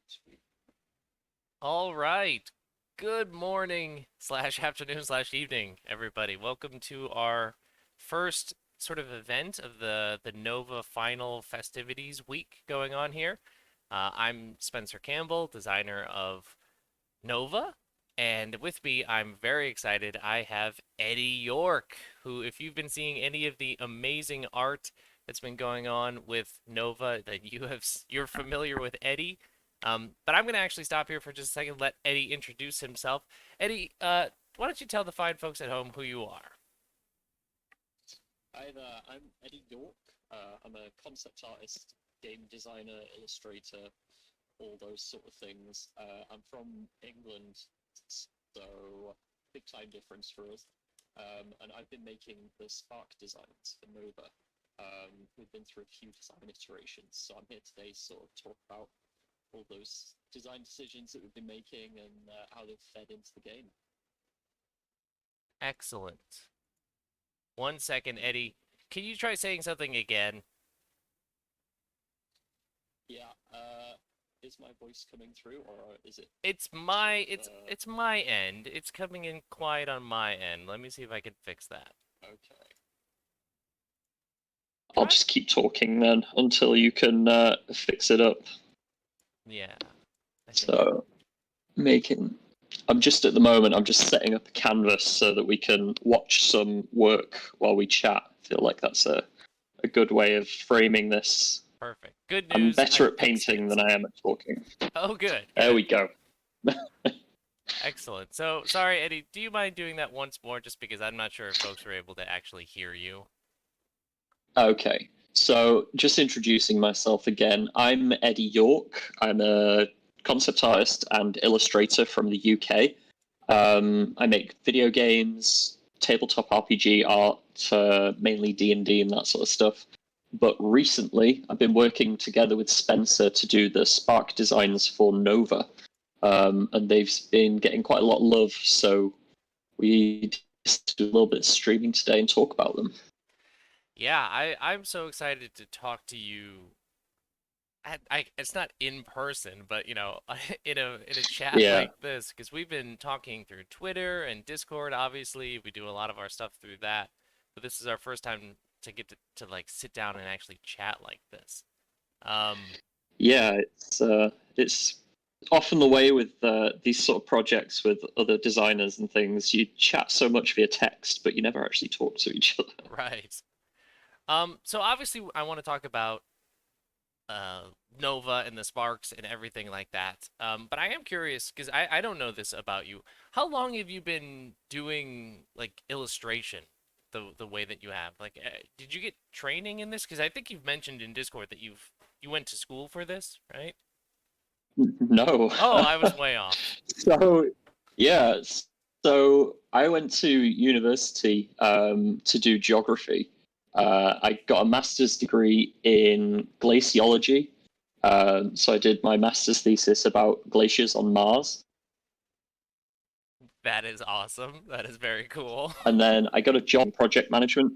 Sweet. All right. Good morning slash afternoon slash evening, everybody. Welcome to our first sort of event of the Nova Final Festivities week going on here. I'm Spencer Campbell, designer of Nova, and with me, I'm very excited. I have Eddie Yorke, who, if you've been seeing any of the amazing art that's been going on with Nova, that you're familiar with Eddie. But I'm gonna actually stop here for just a second, let Eddie introduce himself. Eddie, why don't you tell the fine folks at home who you are? Hi there, I'm Eddie Yorke. I'm a concept artist, game designer, illustrator, all those sort of things. I'm from England, so big time difference for us. And I've been making the Spark designs for Nova. We've been through a few design iterations, so I'm here today to sort of talk about all those design decisions that we've been making and how they've fed into the game. Excellent. 1 second, Eddie. Can you try saying something again? Yeah, is my voice coming through, or is it It's sort my of it's my end. It's coming in quiet on my end. Let me see if I can fix that. okay? I'll Try. just keep talking then until you can fix it up. Yeah, I think I. So, making. I'm just at the moment, I'm just setting up a canvas so that we can watch some work while we chat. I feel like that's a good way of framing this. Perfect. Good I'm news, I better at fixed painting it. than I am at talking. Oh, good, There good. we go. Excellent. So, sorry, Eddie, do you mind doing that once more just because I'm not sure if folks are able to actually hear you? Okay, so just introducing myself again. I'm Eddie Yorke. I'm a concept artist and illustrator from the UK. I make video games, tabletop RPG art, mainly D&D and that sort of stuff. But recently, I've been working together with Spencer to do the Spark designs for Nova, and they've been getting quite a lot of love. So we just do a little bit of streaming today and talk about them. Yeah, I'm so excited to talk to you. It's not in person, but in a chat Yeah, like this because we've been talking through Twitter and Discord. Obviously, we do a lot of our stuff through that, but this is our first time to get to like sit down and actually chat like this. Um, yeah, it's often the way with these sort of projects with other designers and things. You chat so much via text, but you never actually talk to each other. right. So obviously, I want to talk about uh, Nova and the Sparks and everything like that. But I am curious because I don't know this about you. How long have you been doing like illustration the way that you have? Like, did you get training in this? Because I think you've mentioned in Discord that you went to school for this, right? No. Oh, I was way off. So yeah, so I went to university to do geography. I got a master's degree in glaciology. So I did my master's thesis about glaciers on Mars, That is awesome. That is very cool. and then I got a job in project management.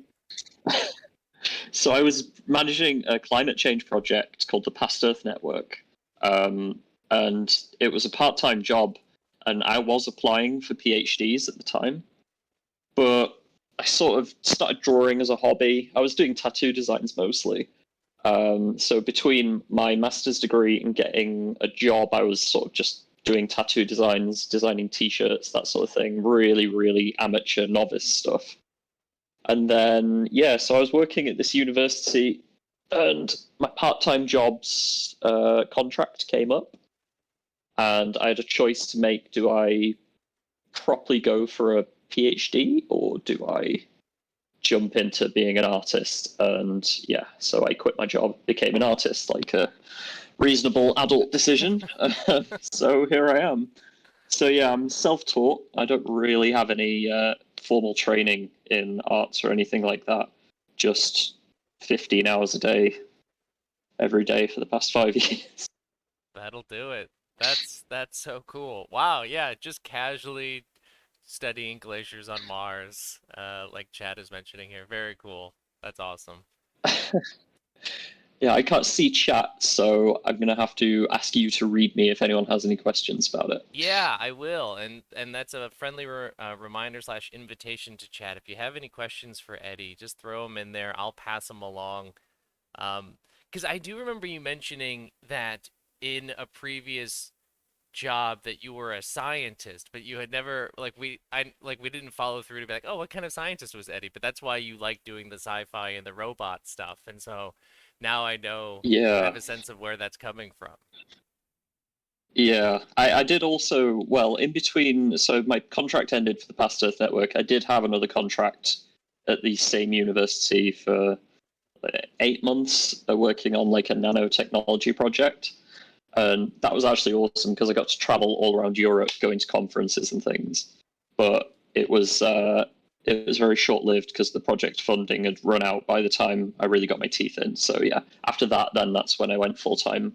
So I was managing a climate change project called the Past Earth Network, um, and it was a part-time job, and I was applying for PhDs at the time, but I sort of started drawing as a hobby. I was doing tattoo designs mostly. So between my master's degree and getting a job, I was sort of just doing tattoo designs, designing t-shirts, that sort of thing. Really, really amateur novice stuff. And then, yeah, so I was working at this university and my part-time job's contract came up and I had a choice to make. Do I properly go for a PhD or do I jump into being an artist? And yeah, so I quit my job, became an artist, like a reasonable adult decision. So here I am. So yeah, I'm self-taught. I don't really have any formal training in arts or anything like that. Just 15 hours a day, every day for the past 5 years. That'll do it. That's so cool. Wow, yeah, just casually studying glaciers on Mars, like Chad is mentioning here. Very cool. That's awesome. Yeah, I can't see chat, so I'm gonna have to ask you to read me if anyone has any questions about it. Yeah, I will, and that's a friendly reminder slash invitation to chat. If you have any questions for Eddie, just throw them in there. I'll pass them along. Because I do remember you mentioning that in a previous job that you were a scientist, but you had never we didn't follow through to be like, oh, what kind of scientist was Eddie? But that's why you like doing the sci-fi and the robot stuff, and so now I know I Yeah, have a sense of where that's coming from. yeah. I did also, well, in between, so my contract ended for the Past Earth Network. I did have another contract at the same university for 8 months, working on like a nanotechnology project. And that was actually awesome because I got to travel all around Europe, going to conferences and things. But it was very short lived because the project funding had run out by the time I really got my teeth in. So yeah, after that, then that's when I went full time,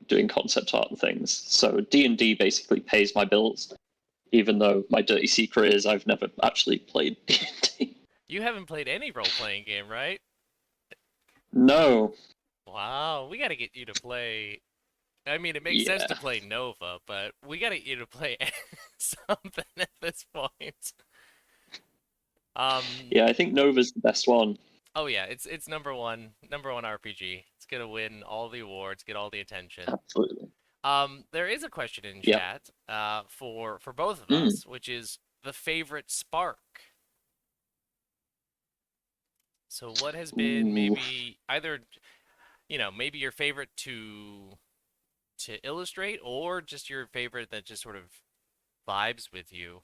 doing concept art and things. So D&D basically pays my bills, even though my dirty secret is I've never actually played D&D. You haven't played any role-playing game, right? No, Wow, we got to get you to play. I mean, it makes sense yeah, to play Nova, but we got to get you to play something at this point. Um, yeah. I think Nova's the best one. oh yeah, it's number one RPG. It's gonna win all the awards, get all the attention. Absolutely. There is a question in Yeah. chat, for both of Mm. us, which is the favorite spark. So what has been Ooh. maybe either, maybe your favorite to illustrate, or just your favorite that just sort of vibes with you?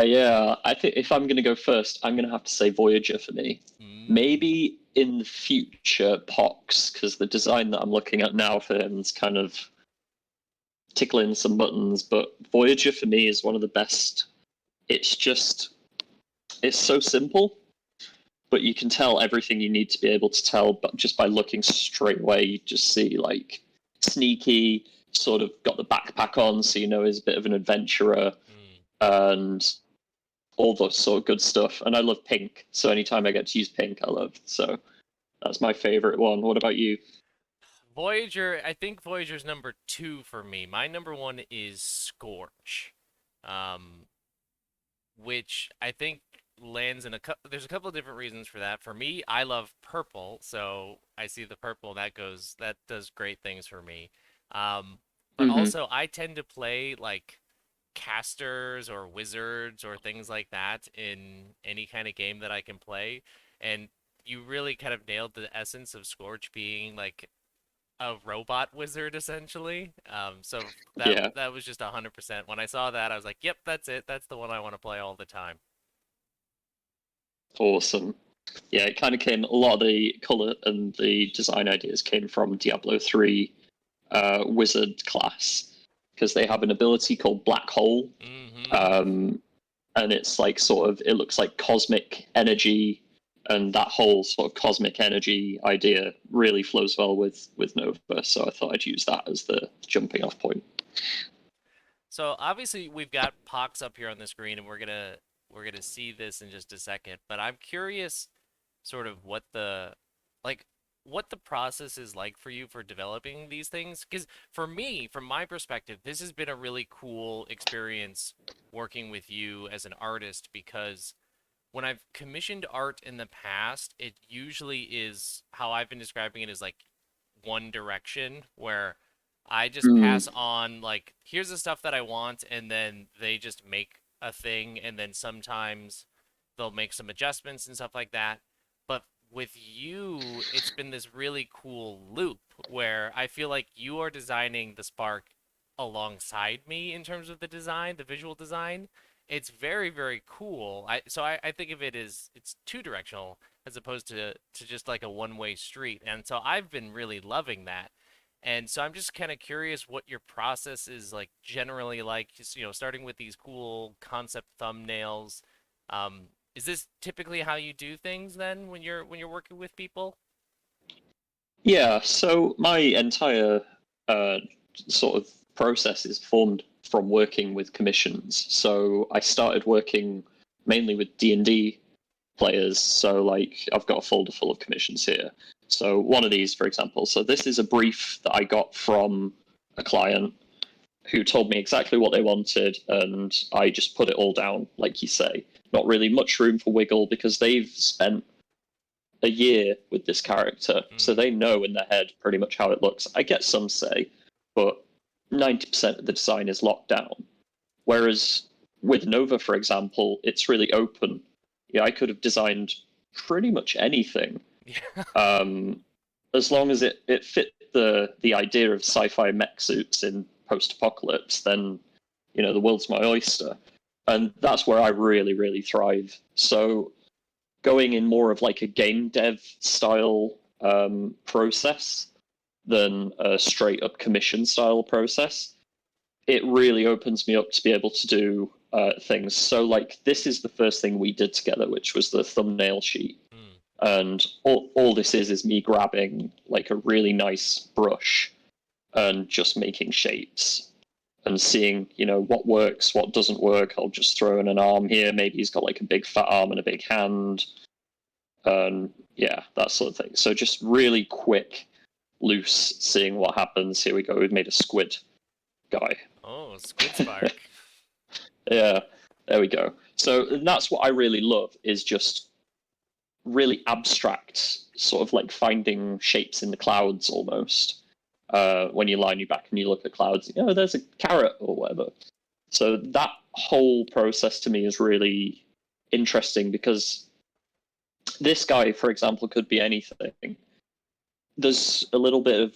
Yeah, I think if I'm going to go first, I'm going to have to say Voyager for me. Mm. Maybe in the future, Pox, because the design that I'm looking at now for him is kind of tickling some buttons. But Voyager for me is one of the best. It's just, it's so simple, but you can tell everything you need to be able to tell, but just by looking straight away, you just see like sneaky, sort of got the backpack on, so you know he's a bit of an adventurer, Mm. and all those sort of good stuff. And I love pink, so anytime I get to use pink, I love. So that's my favorite one. What about you? Voyager, I think Voyager's number two for me. My number one is Scorch, um, which I think lands in there's a couple of different reasons for that. For me, I love purple, so I see the purple that does great things for me. But Hmm. also I tend to play like casters or wizards or things like that in any kind of game that I can play. And you really kind of nailed the essence of Scorch being like a robot wizard essentially. So Yeah, that was just 100%. When I saw that, I was like, "Yep, that's it. That's the one I want to play all the time." awesome. Yeah, it kind of came. A lot of the color and the design ideas came from Diablo 3 wizard class because they have an ability called Black Hole, Mm-hmm. um, and it's like sort of it looks like cosmic energy, and that whole sort of cosmic energy idea really flows well with Nova. So I thought I'd use that as the jumping off point. So obviously we've got Pox up here on the screen, and we're gonna see this in just a second. But I'm curious, sort of like what the process is like for you for developing these things. Because for me, from my perspective, this has been a really cool experience working with you as an artist because when I've commissioned art in the past, it usually is how I've been describing it is like one direction where I just Mm, pass on like here's the stuff that I want and then they just make a thing and then sometimes they'll make some adjustments and stuff like that. But with you, it's been this really cool loop where I feel like you are designing the Spark alongside me in terms of the design, the visual design. It's very, very cool. I think of it as it's two directional as opposed to just like a one-way street. And so I've been really loving that. And so I'm just kind of curious what your process is like generally like, just, starting with these cool concept thumbnails. Um, is this typically how you do things then when you're working with people? yeah, so my entire uh, sort of process is formed from working with commissions. So I started working mainly with D&D players. So like I've got a folder full of commissions here. So one of these, for example, so this is a brief that I got from a client who told me exactly what they wanted, and I just put it all down, like you say. Not really much room for wiggle because they've spent a year with this character, so they know in their head pretty much how it looks. I get some say, but 90% of the design is locked down. Whereas with Nova, for example, it's really open. Yeah, I could have designed pretty much anything, as long as it fit the idea of sci-fi mech suits in post-apocalypse. Then the world's my oyster, and that's where I really thrive. So going in more of like a game dev style process than a straight up commission style process, it really opens me up to be able to do things. So like this is the first thing we did together, which was the thumbnail sheet. And all this is me grabbing like a really nice brush and just making shapes and seeing, what works, what doesn't work. I'll just throw in an arm here. Maybe he's got like a big fat arm and a big hand. And yeah, that sort of thing. So just really quick, loose, seeing what happens. Here we go. We've made a squid guy. Oh, Squid Spark. Yeah, there we go. So that's what I really love, is just really abstract, sort of like finding shapes in the clouds almost. When you lie on your back and you look at clouds, there's a carrot or whatever. So that whole process to me is really interesting, because this guy, for example, could be anything. There's a little bit of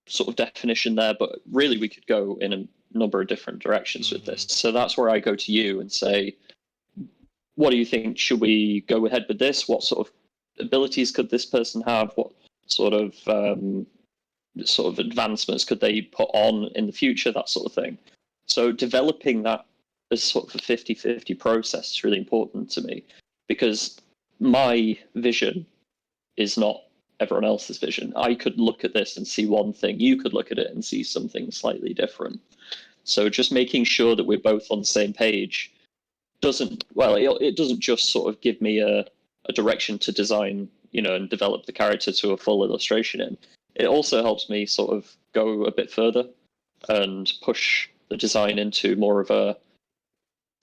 sort of definition there, but really we could go in a number of different directions with this. So that's where I go to you and say, what do you think? Should we go ahead with this? What sort of abilities could this person have? What sort of advancements could they put on in the future? That sort of thing. So developing that as sort of a 50-50 process is really important to me, because my vision is not everyone else's vision. I could look at this and see one thing. You could look at it and see something slightly different. So just making sure that we're both on the same page it doesn't just sort of give me a direction to design, and develop the character to a full illustration in. It also helps me sort of go a bit further and push the design into more of a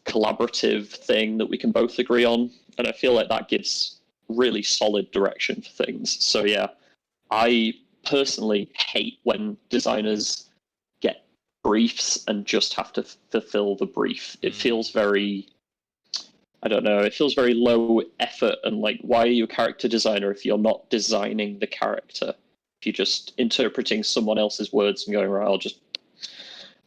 collaborative thing that we can both agree on. And I feel like that gives really solid direction for things. So yeah, I personally hate when designers get briefs and just have to fulfill the brief. It feels very, I don't know, it feels very low effort, and like, why are you a character designer if you're not designing the character? If you're just interpreting someone else's words and going, right, I'll just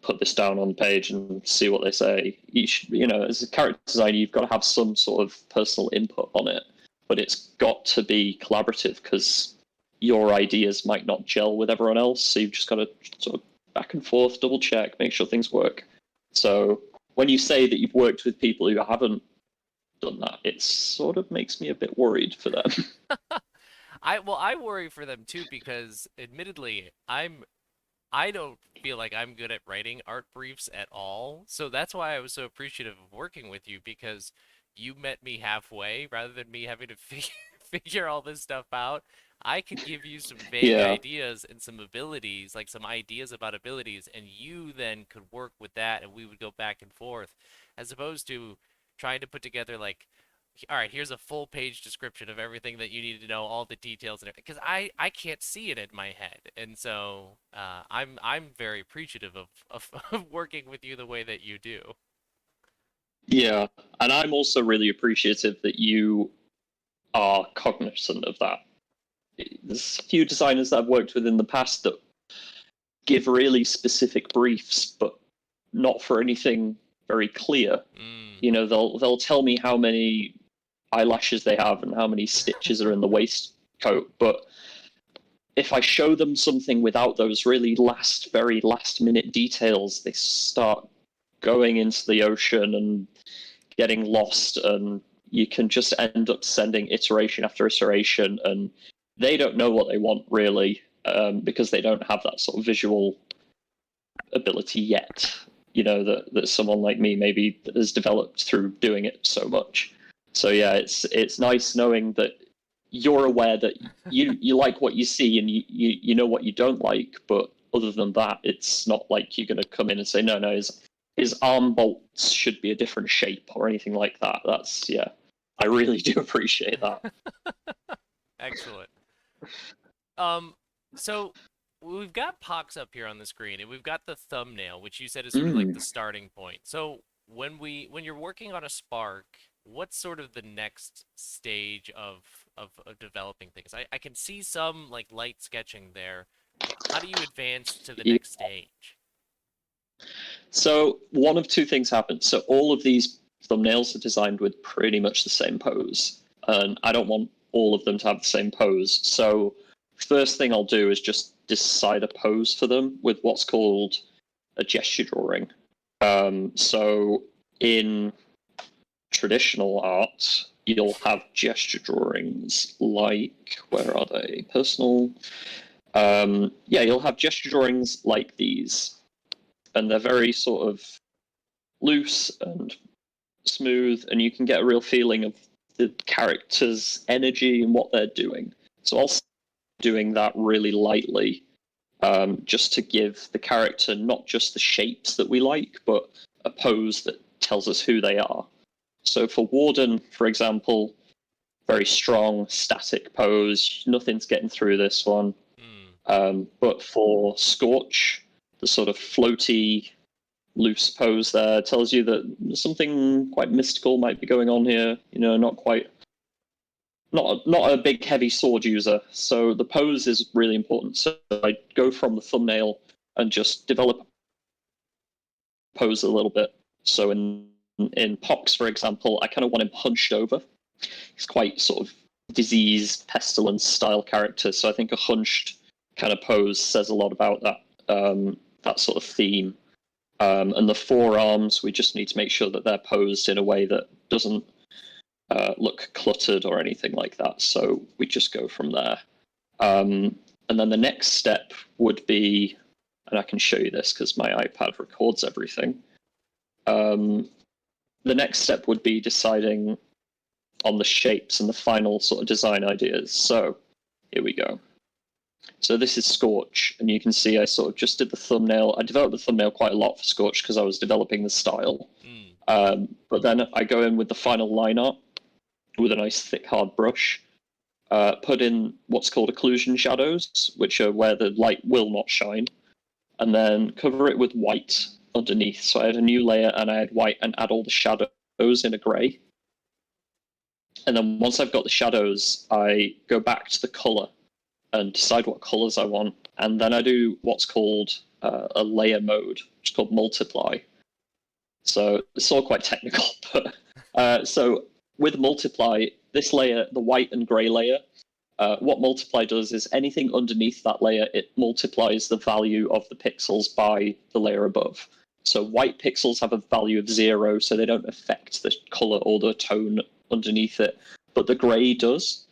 put this down on the page and see what they say. You should, as a character designer, you've got to have some sort of personal input on it, but it's got to be collaborative, because your ideas might not gel with everyone else. So you've just got to sort of back and forth, double check, make sure things work. So when you say that you've worked with people who haven't done that, it sort of makes me a bit worried for them. I worry for them too, because admittedly, I don't feel like I'm good at writing art briefs at all. So that's why I was so appreciative of working with you, because you met me halfway rather than me having to figure all this stuff out. I could give you some vague ideas and some abilities, like some ideas about abilities, and you then could work with that, and we would go back and forth, as opposed to trying to put together like, all right, here's a full page description of everything that you need to know, all the details and everything, because I can't see it in my head. And so I'm very appreciative of working with you the way that you do. Yeah, and I'm also really appreciative that you are cognizant of that. There's a few designers that I've worked with in the past that give really specific briefs, but not for anything very clear. They'll tell me how many eyelashes they have and how many stitches are in the waistcoat, but if I show them something without those really very last minute details, they start going into the ocean and getting lost, and you can just end up sending iteration after iteration, and they don't know what they want really, because they don't have that sort of visual ability yet, that someone like me maybe has developed through doing it so much. So yeah, it's nice knowing that you're aware that you like what you see and you know what you don't like, but other than that, it's not like you're going to come in and say, no, his arm bolts should be a different shape or anything like that. That's, yeah, I really do appreciate that. Excellent. So we've got Pox up here on the screen, and we've got the thumbnail, which you said is sort of like the starting point. So when you're working on a Spark, what's sort of the next stage of developing things? I can see some like light sketching there, but how do you advance to the next stage? So one of two things happens. So all of these thumbnails are designed with pretty much the same pose, and I don't want all of them to have the same pose. So first thing I'll do is just decide a pose for them with what's called a gesture drawing. So in traditional art, you'll have gesture drawings like, where are they? Personal. Yeah, you'll have gesture drawings like these, and they're very sort of loose and smooth, and you can get a real feeling of the character's energy and what they're doing. So I'll start doing that really lightly, just to give the character not just the shapes that we like, but a pose that tells us who they are. So for Warden, for example, very strong, static pose. Nothing's getting through this one. But for Scorch, the sort of floaty, loose pose there tells you that something quite mystical might be going on here. You know, not a big heavy sword user. So the pose is really important. So I go from the thumbnail and just develop a pose a little bit. So in Pox, for example, I kind of want him hunched over. He's quite sort of disease, pestilence style character. So I think a hunched kind of pose says a lot about that sort of theme. And the forearms, we just need to make sure that they're posed in a way that doesn't look cluttered or anything like that. So we just go from there. And then the next step would be, and I can show you this because my iPad records everything. The next step would be deciding on the shapes and the final sort of design ideas. So here we go. So this is Scorch, and you can see I sort of just did the thumbnail. I developed the thumbnail quite a lot for Scorch because I was developing the style. But then I go in with the final line art with a nice thick hard brush, put in what's called occlusion shadows, which are where the light will not shine, and then cover it with white underneath. So I had a new layer and I had white and add all the shadows in a grey. And then once I've got the shadows, I go back to the color and decide what colors I want. And then I do what's called a layer mode, which is called multiply. So it's all quite technical, but so with multiply, this layer, the white and gray layer, what multiply does is anything underneath that layer, it multiplies the value of the pixels by the layer above. So white pixels have a value of 0, so they don't affect the color or the tone underneath it, but the gray does.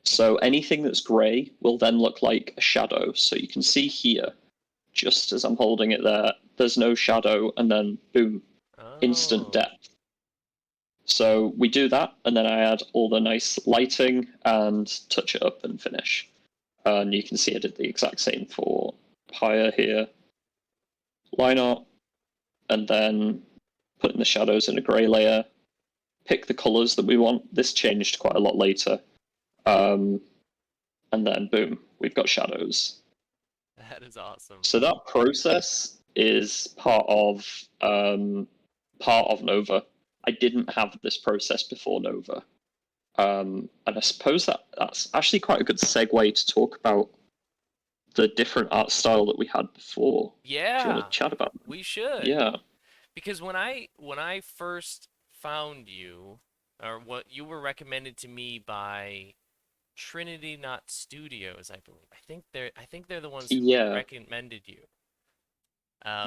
So anything that's gray will then look like a shadow. So you can see here, just as I'm holding it there, there's no shadow, and then boom, instant depth. So we do that, and then I add all the nice lighting and touch it up and finish. And you can see I did the exact same for Pyre here. Line art, and then put in the shadows in a grey layer, pick the colours that we want. This changed quite a lot later. And then boom, we've got shadows. That is awesome. So that process is part of Nova. I didn't have this process before Nova. And I suppose that's actually quite a good segue to talk about the different art style that we had before. Yeah. Do you want to chat about them? We should. Yeah. Because when I first found you, or what you were recommended to me by Trinity Not Studios, I believe. I think they're the ones who recommended you.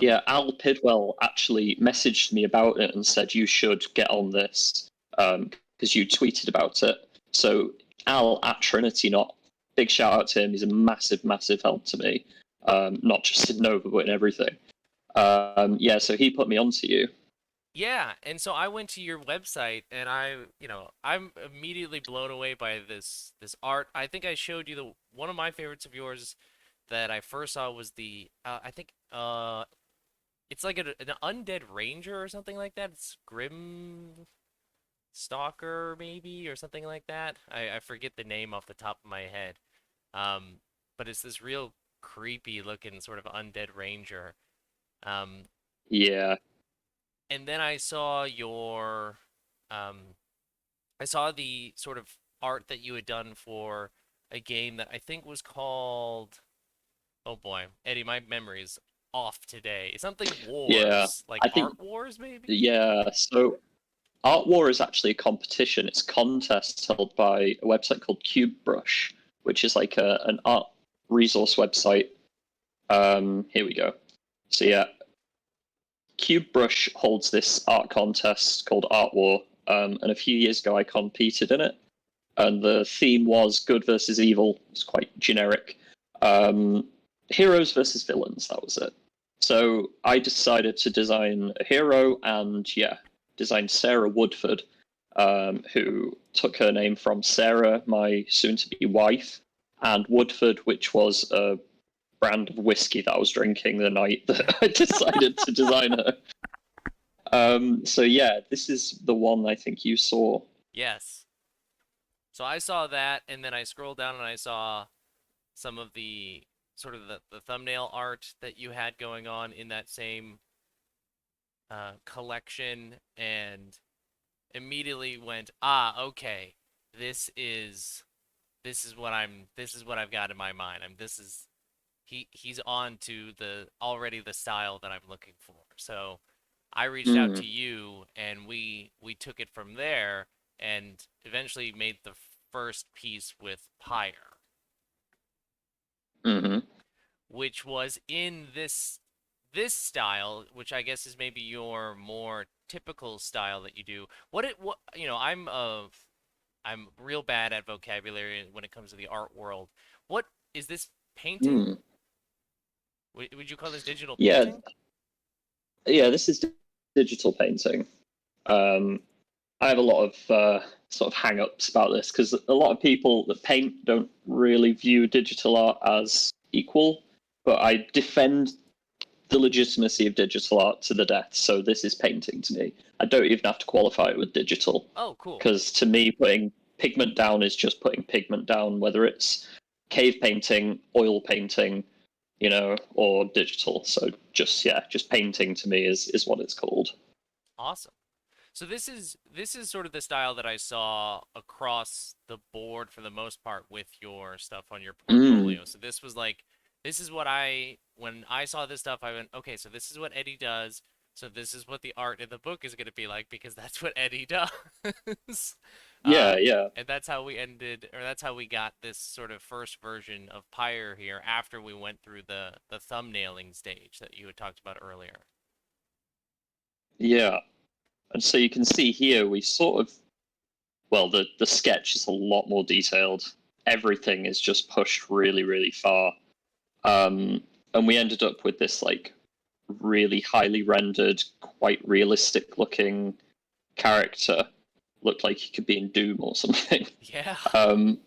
Yeah, Al Pidwell actually messaged me about it and said you should get on this because you tweeted about it. So Al at Trinity Not, big shout out to him. He's a massive, massive help to me, not just in Nova but in everything. Yeah, so he put me onto you. Yeah, and so I went to your website and I'm immediately blown away by this art. I think I showed you the one of my favorites of yours that I first saw was the I think it's like an undead ranger or something like that. It's Grim Stalker maybe or something like that. I forget the name off the top of my head. Um, but it's this real creepy looking sort of undead ranger. Um, Yeah, and then um, I saw the sort of art that you had done for a game that I think was called, oh boy, Eddie, my memory's off today. It's something yeah. Wars, like I think, Art Wars maybe? yeah. So Art War is actually a competition. It's a contest held by a website called CubeBrush, which is like an art resource website. Here we go. So yeah, CubeBrush holds this art contest called Art War, and a few years ago I competed in it, and the theme was good versus evil. It's quite generic. Um, Heroes versus villains. That was it. So I decided to design a hero, and yeah, designed Sarah Woodford, who took her name from Sarah, my soon-to-be wife, and Woodford, which was a brand of whiskey that I was drinking the night that I decided to design her. So yeah, this is the one I think you saw. Yes. So I saw that, and then I scrolled down and I saw some of the sort of the thumbnail art that you had going on in that same collection, and immediately went, ah, okay, this is this is what I've got in my mind. He's on to the already the style that I'm looking for. So I reached out Mm, to you and we took it from there and eventually made the first piece with Pyre, hmm which was in this style, which I guess is maybe your more typical style that you do. What I'm real bad at vocabulary when it comes to the art world. What is this painting? mm. Would you call this digital Yeah, painting? yeah. This is digital painting. Um, I have a lot of sort of hang-ups about this because a lot of people that paint don't really view digital art as equal, but I defend the legitimacy of digital art to the death. So this is painting to me. I don't even have to qualify it with digital Oh, cool. because to me, putting pigment down is just putting pigment down, whether it's cave painting, oil painting, or digital. So just yeah, just painting to me is what it's called. Awesome. So this is sort of the style that I saw across the board for the most part with your stuff on your Mm, portfolio. So this was like this is what I when I saw this stuff I went, okay, so this is what Eddie does. So this is what the art in the book is going to be like because that's what Eddie does. yeah, uh yeah. and that's how we ended or that's how we got this sort of first version of Pyre here after we went through the thumbnailing stage that you had talked about earlier. Yeah. And so you can see here we sort of well the sketch is a lot more detailed. Everything is just pushed really, really far. Um, and we ended up with this like really highly rendered, quite realistic looking character. Looked like he could be in Doom or something. Yeah. Um,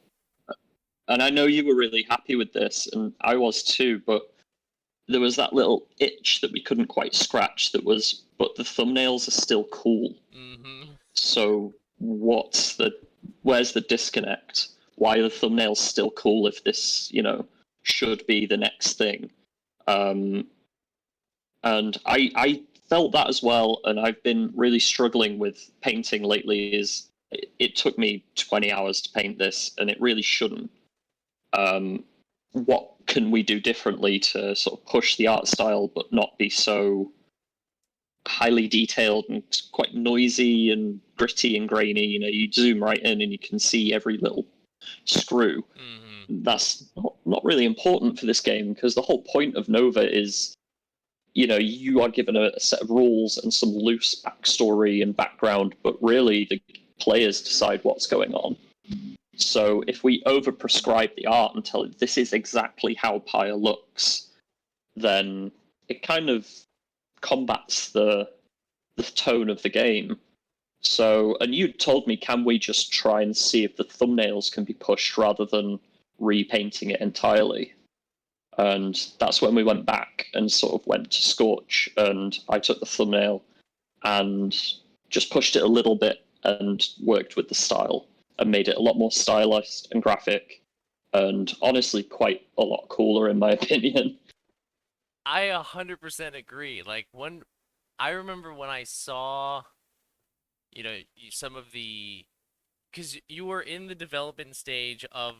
and I know you were really happy with this, and I was too, but there was that little itch that we couldn't quite scratch that was, but the thumbnails are still cool. Mhm. So where's the disconnect? Why are the thumbnails still cool if this, should be the next thing? Um, and I felt that as well, and I've been really struggling with painting lately. It took me 20 hours to paint this, and it really shouldn't. What can we do differently to sort of push the art style but not be so highly detailed and quite noisy and gritty and grainy? You zoom right in and you can see every little screw. Mhm. That's not really important for this game because the whole point of Nova is, you are given a set of rules and some loose backstory and background, but really the players decide what's going on. So if we overprescribe the art and tell it this is exactly how Pyre looks, then it kind of combats the the tone of the game. So, and you told me, can we just try and see if the thumbnails can be pushed rather than repainting it entirely? And that's when we went back and sort of went to Scorch, and I took the thumbnail and just pushed it a little bit and worked with the style and made it a lot more stylized and graphic, and honestly quite a lot cooler in my opinion. I 100% agree. Like I remember when I saw, some of the, because you were in the development stage of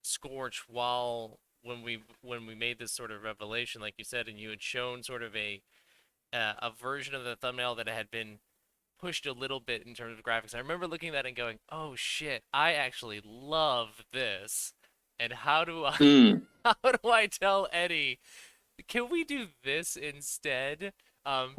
Scorch when we made this sort of revelation, like you said, and you had shown sort of a version of the thumbnail that had been pushed a little bit in terms of graphics. I remember looking at that and going, "Oh shit, I actually love this." And how do I Mm. how do I tell Eddie, can we do this instead? And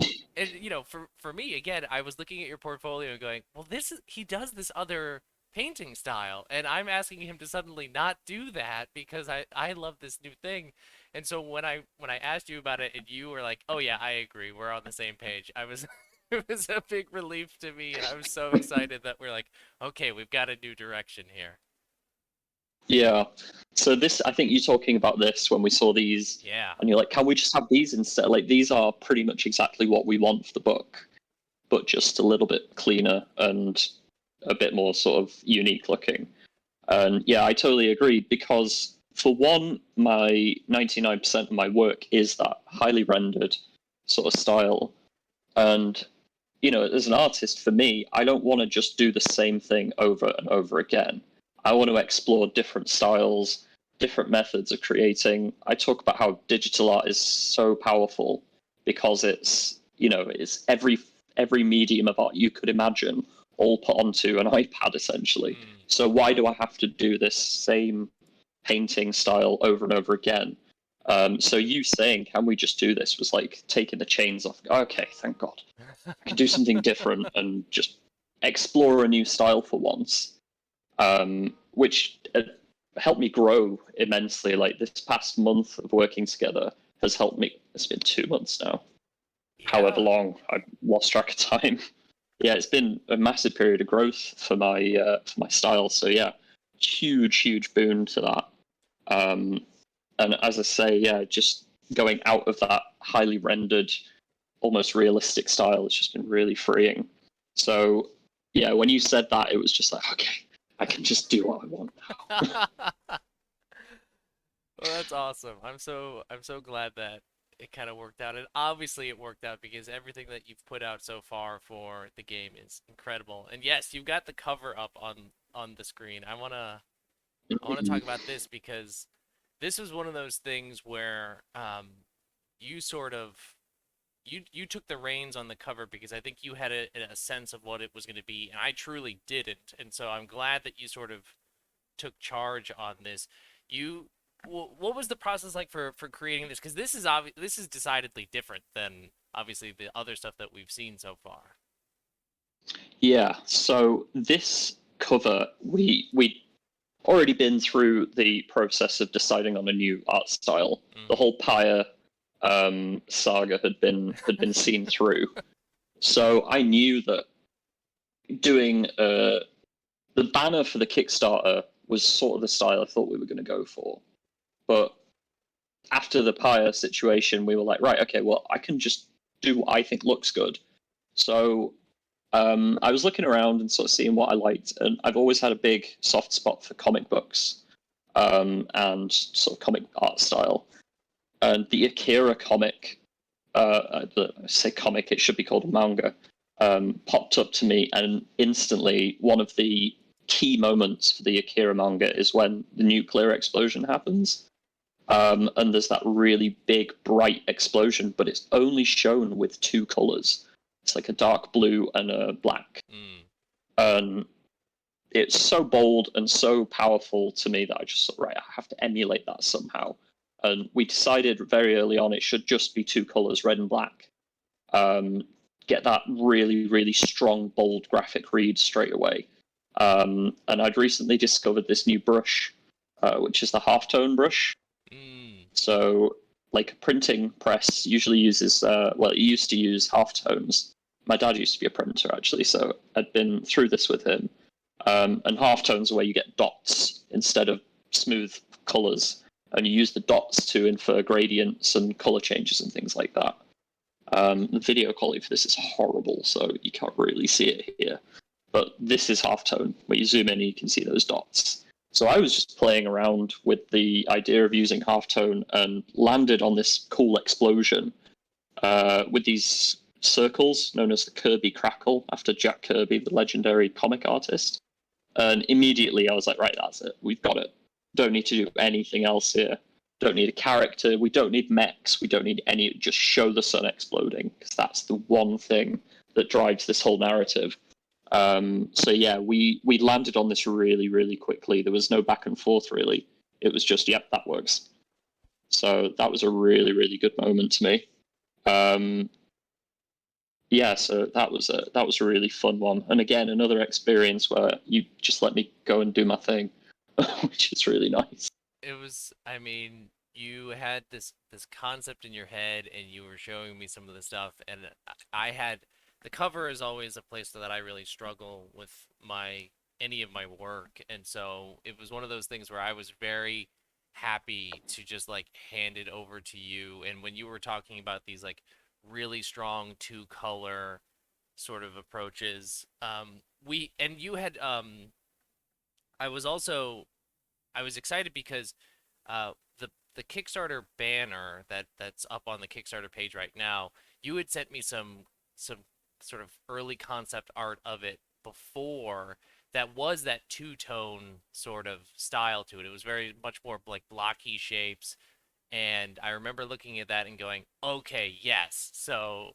for me again, I was looking at your portfolio and going, well, he does this other painting style, and I'm asking him to suddenly not do that because I love this new thing. And so when I asked you about it and you were like, oh yeah, I agree, we're on the same page, I was it was a big relief to me, and I was so excited that we're like, okay, we've got a new direction here. Yeah. So this, I think you're talking about this when we saw these, Yeah. and you're like, can we just have these instead? Like these are pretty much exactly what we want for the book, but just a little bit cleaner and a bit more sort of unique looking. And yeah, I totally agree because for one, my 99% of my work is that highly rendered sort of style. And, as an artist, for me, I don't want to just do the same thing over and over again. I want to explore different styles, different methods of creating. I talk about how digital art is so powerful because it's every medium of art you could imagine all put onto an iPad essentially. Mm. So why do I have to do this same painting style over and over again? So you saying, can we just do this, was like taking the chains off. Okay, thank God. I can do something different and just explore a new style for once, which helped me grow immensely. Like this past month of working together has helped me. It's been 2 months now. However Yeah. long, I've lost track of time. Yeah, it's been a massive period of growth for my style. So yeah, huge boon to that. And as I say, yeah, just going out of that highly rendered, almost realistic style has just been really freeing. So yeah, when you said that, it was just like, okay, I can just do what I want now. Well, that's awesome. I'm so glad that it kind of worked out. And obviously it worked out because everything that you've put out so far for the game is incredible. And yes, you've got the cover up on the screen. I want to talk about this because this was one of those things where you sort of you took the reins on the cover because I think you had a sense of what it was going to be, and I truly didn't. And so I'm glad that you sort of took charge on this. You, what was the process like for creating this? Because this is decidedly different than obviously the other stuff that we've seen so far. Yeah, so this cover, we already been through the process of deciding on a new art style. The Mm-hmm. whole Pyre saga had been seen through. So I knew that doing the banner for the Kickstarter was sort of the style I thought we were going to go for. But after the Pyre situation, we were like, right, okay, well, I can just do what I think looks good. So I was looking around and sort of seeing what I liked, and I've always had a big soft spot for comic books and sort of comic art style. And the Akira comic, I say comic, it should be called a manga, popped up to me, and instantly one of the key moments for the Akira manga is when the nuclear explosion happens. And there's that really big, bright explosion, but it's only shown with two colors. It's like a dark blue and a black. Mm. And it's so bold and so powerful to me that I just thought, right, I have to emulate that somehow. And we decided very early on it should just be two colors, red and black. Um, get that really strong, bold graphic read straight away. And I'd recently discovered this new brush, which is the halftone brush. Mm. So, like a printing press usually uses, well, it used to use halftones, my dad used to be a printer actually, so I'd been through this with him. And halftones are where you get dots instead of smooth colors, and you use the dots to infer gradients and color changes and things like that. The video quality for this is horrible, so you can't really see it here. But this is halftone, where you zoom in and you can see those dots. So I was just playing around with the idea of using halftone and landed on this cool explosion with these circles known as the Kirby Crackle, after Jack Kirby, the legendary comic artist. And immediately I was like, right, that's it. We've got it. Don't need to do anything else here. Don't need a character. We don't need mechs. We don't need any. Just show the sun exploding, because that's the one thing that drives this whole narrative. So yeah, we landed on this really, really quickly. There was no back and forth really. It was just, yep, that works. So that was a really, really good moment to me. Yeah, so that was a really fun one. And again, another experience where you just let me go and do my thing, which is really nice. It was, I mean, you had this concept in your head, and you were showing me some of the stuff, and I had the cover is always a place that I really struggle with any of my work, and so it was one of those things where I was very happy to just like hand it over to you. And when you were talking about these like really strong two color sort of approaches, we and you had I was also I was excited because the Kickstarter banner that's up on the Kickstarter page right now, you had sent me some sort of early concept art of it before, that was that two-tone sort of style to it. It was very much more like blocky shapes, and I remember looking at that and going, okay, yes. So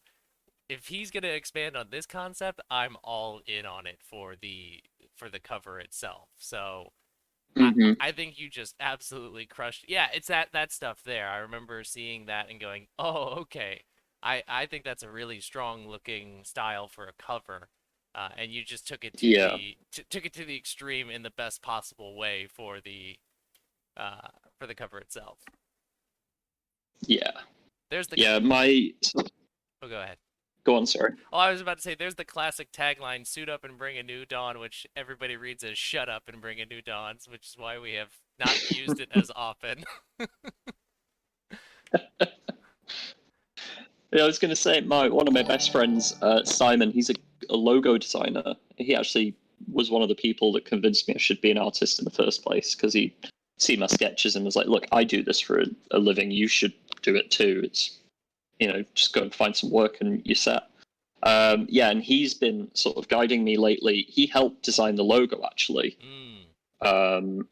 if he's gonna expand on this concept, I'm all in on it for the cover itself. So Mm-hmm. I think you just absolutely crushed. Yeah, it's that stuff there. I remember seeing that and going, "Oh, okay." I think that's a really strong looking style for a cover, and you just took it to Yeah, the extreme in the best possible way uh, for the cover itself. yeah, There's the yeah. oh, go ahead. Go on, sorry. Oh, I was about to say, there's the classic tagline, "Suit up and bring a new dawn," which everybody reads as "Shut up and bring a new dawn," which is why we have not used it as often. Yeah, I was going to say, one of my best friends, Simon, he's a logo designer. He actually was one of the people that convinced me I should be an artist in the first place, because he'd seen my sketches and was like, "Look, I do this for a living. You should do it too. It's, just go and find some work and you're set." Yeah, and he's been sort of guiding me lately. He helped design the logo actually. Mm.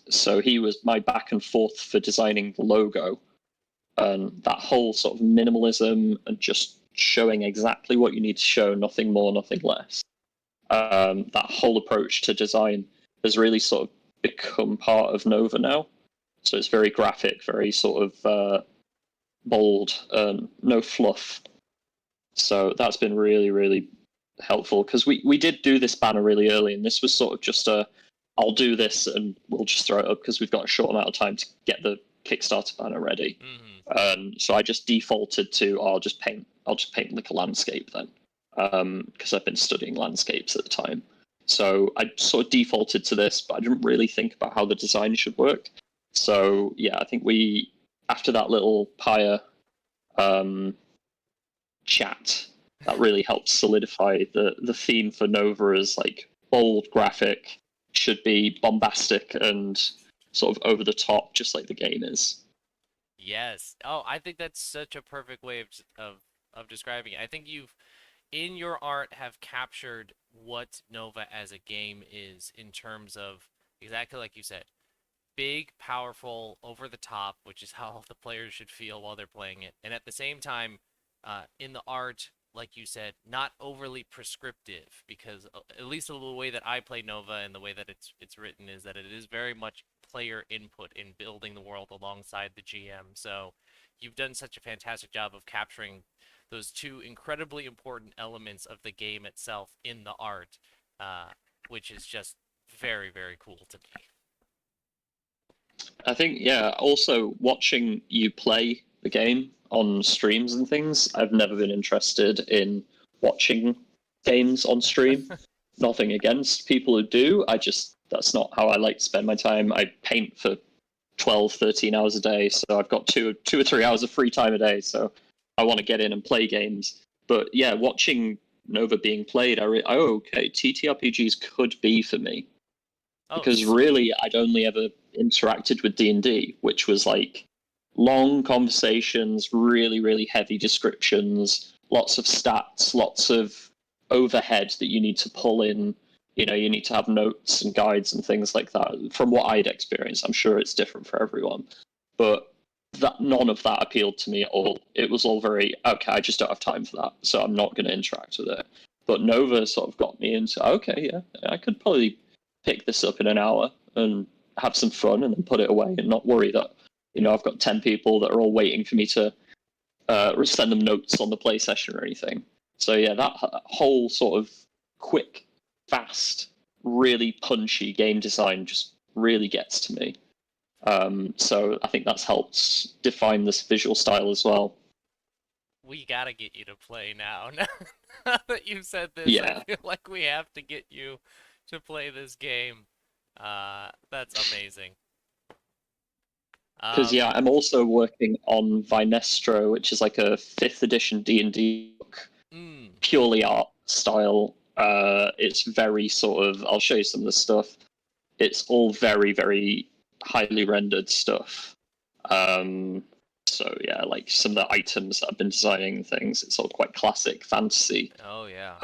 So he was my back and forth for designing the logo. That whole sort of minimalism and just showing exactly what you need to show, nothing more, nothing less. That whole approach to design has really sort of become part of Nova now. So it's very graphic, very sort of bold, no fluff. So that's been really, really helpful, because we did do this banner really early, and this was sort of just I'll do this and we'll just throw it up because we've got a short amount of time to get the Kickstarter banner ready. Mm-hmm. So I just defaulted to I'll just paint like a landscape then, because I've been studying landscapes at the time. So I sort of defaulted to this, but I didn't really think about how the design should work. So yeah, I think after that little Pyre chat, that really helped solidify the theme for Nova as like bold graphic, should be bombastic and sort of over the top, just like the game is. Yes. Oh, I think that's such a perfect way of describing it. I think you've in your art have captured what Nova as a game is, in terms of exactly like you said, big, powerful, over the top, which is how the players should feel while they're playing it. And at the same time, in the art, like you said, not overly prescriptive, because at least the way that I play Nova and the way that it's written is that it is very much player input in building the world alongside the GM. So you've done such a fantastic job of capturing those two incredibly important elements of the game itself in the art, which is just very, very cool to me. I think, yeah, also watching you play the game on streams and things, I've never been interested in watching games on stream. Nothing against people who do. That's not how I like to spend my time. I paint for 12, 13 hours a day, so I've got two or 3 hours of free time a day, so I want to get in and play games. But yeah, watching Nova being played, okay, TTRPGs could be for me. Because really, I'd only ever interacted with D&D, which was like long conversations, really, really heavy descriptions, lots of stats, lots of overhead that you need to pull in. You need to have notes and guides and things like that. From what I'd experienced, I'm sure it's different for everyone, but none of that appealed to me at all. It was all very, okay, I just don't have time for that, so I'm not going to interact with it. But Nova sort of got me into, okay, yeah, I could probably pick this up in an hour and have some fun and then put it away and not worry that, I've got 10 people that are all waiting for me to send them notes on the play session or anything. So yeah, that whole sort of quick, fast, really punchy game design just really gets to me. So I think that's helped define this visual style as well. We gotta get you to play now. Now that you've said this, Yeah. I feel like we have to get you to play this game. That's amazing. Because yeah, I'm also working on Vinestro, which is like a 5th edition D&D book, purely art style. It's very sort of, I'll show you some of the stuff. It's all very, very highly rendered stuff. So yeah, like some of the items that I've been designing and things, it's all quite classic fantasy. Oh yeah.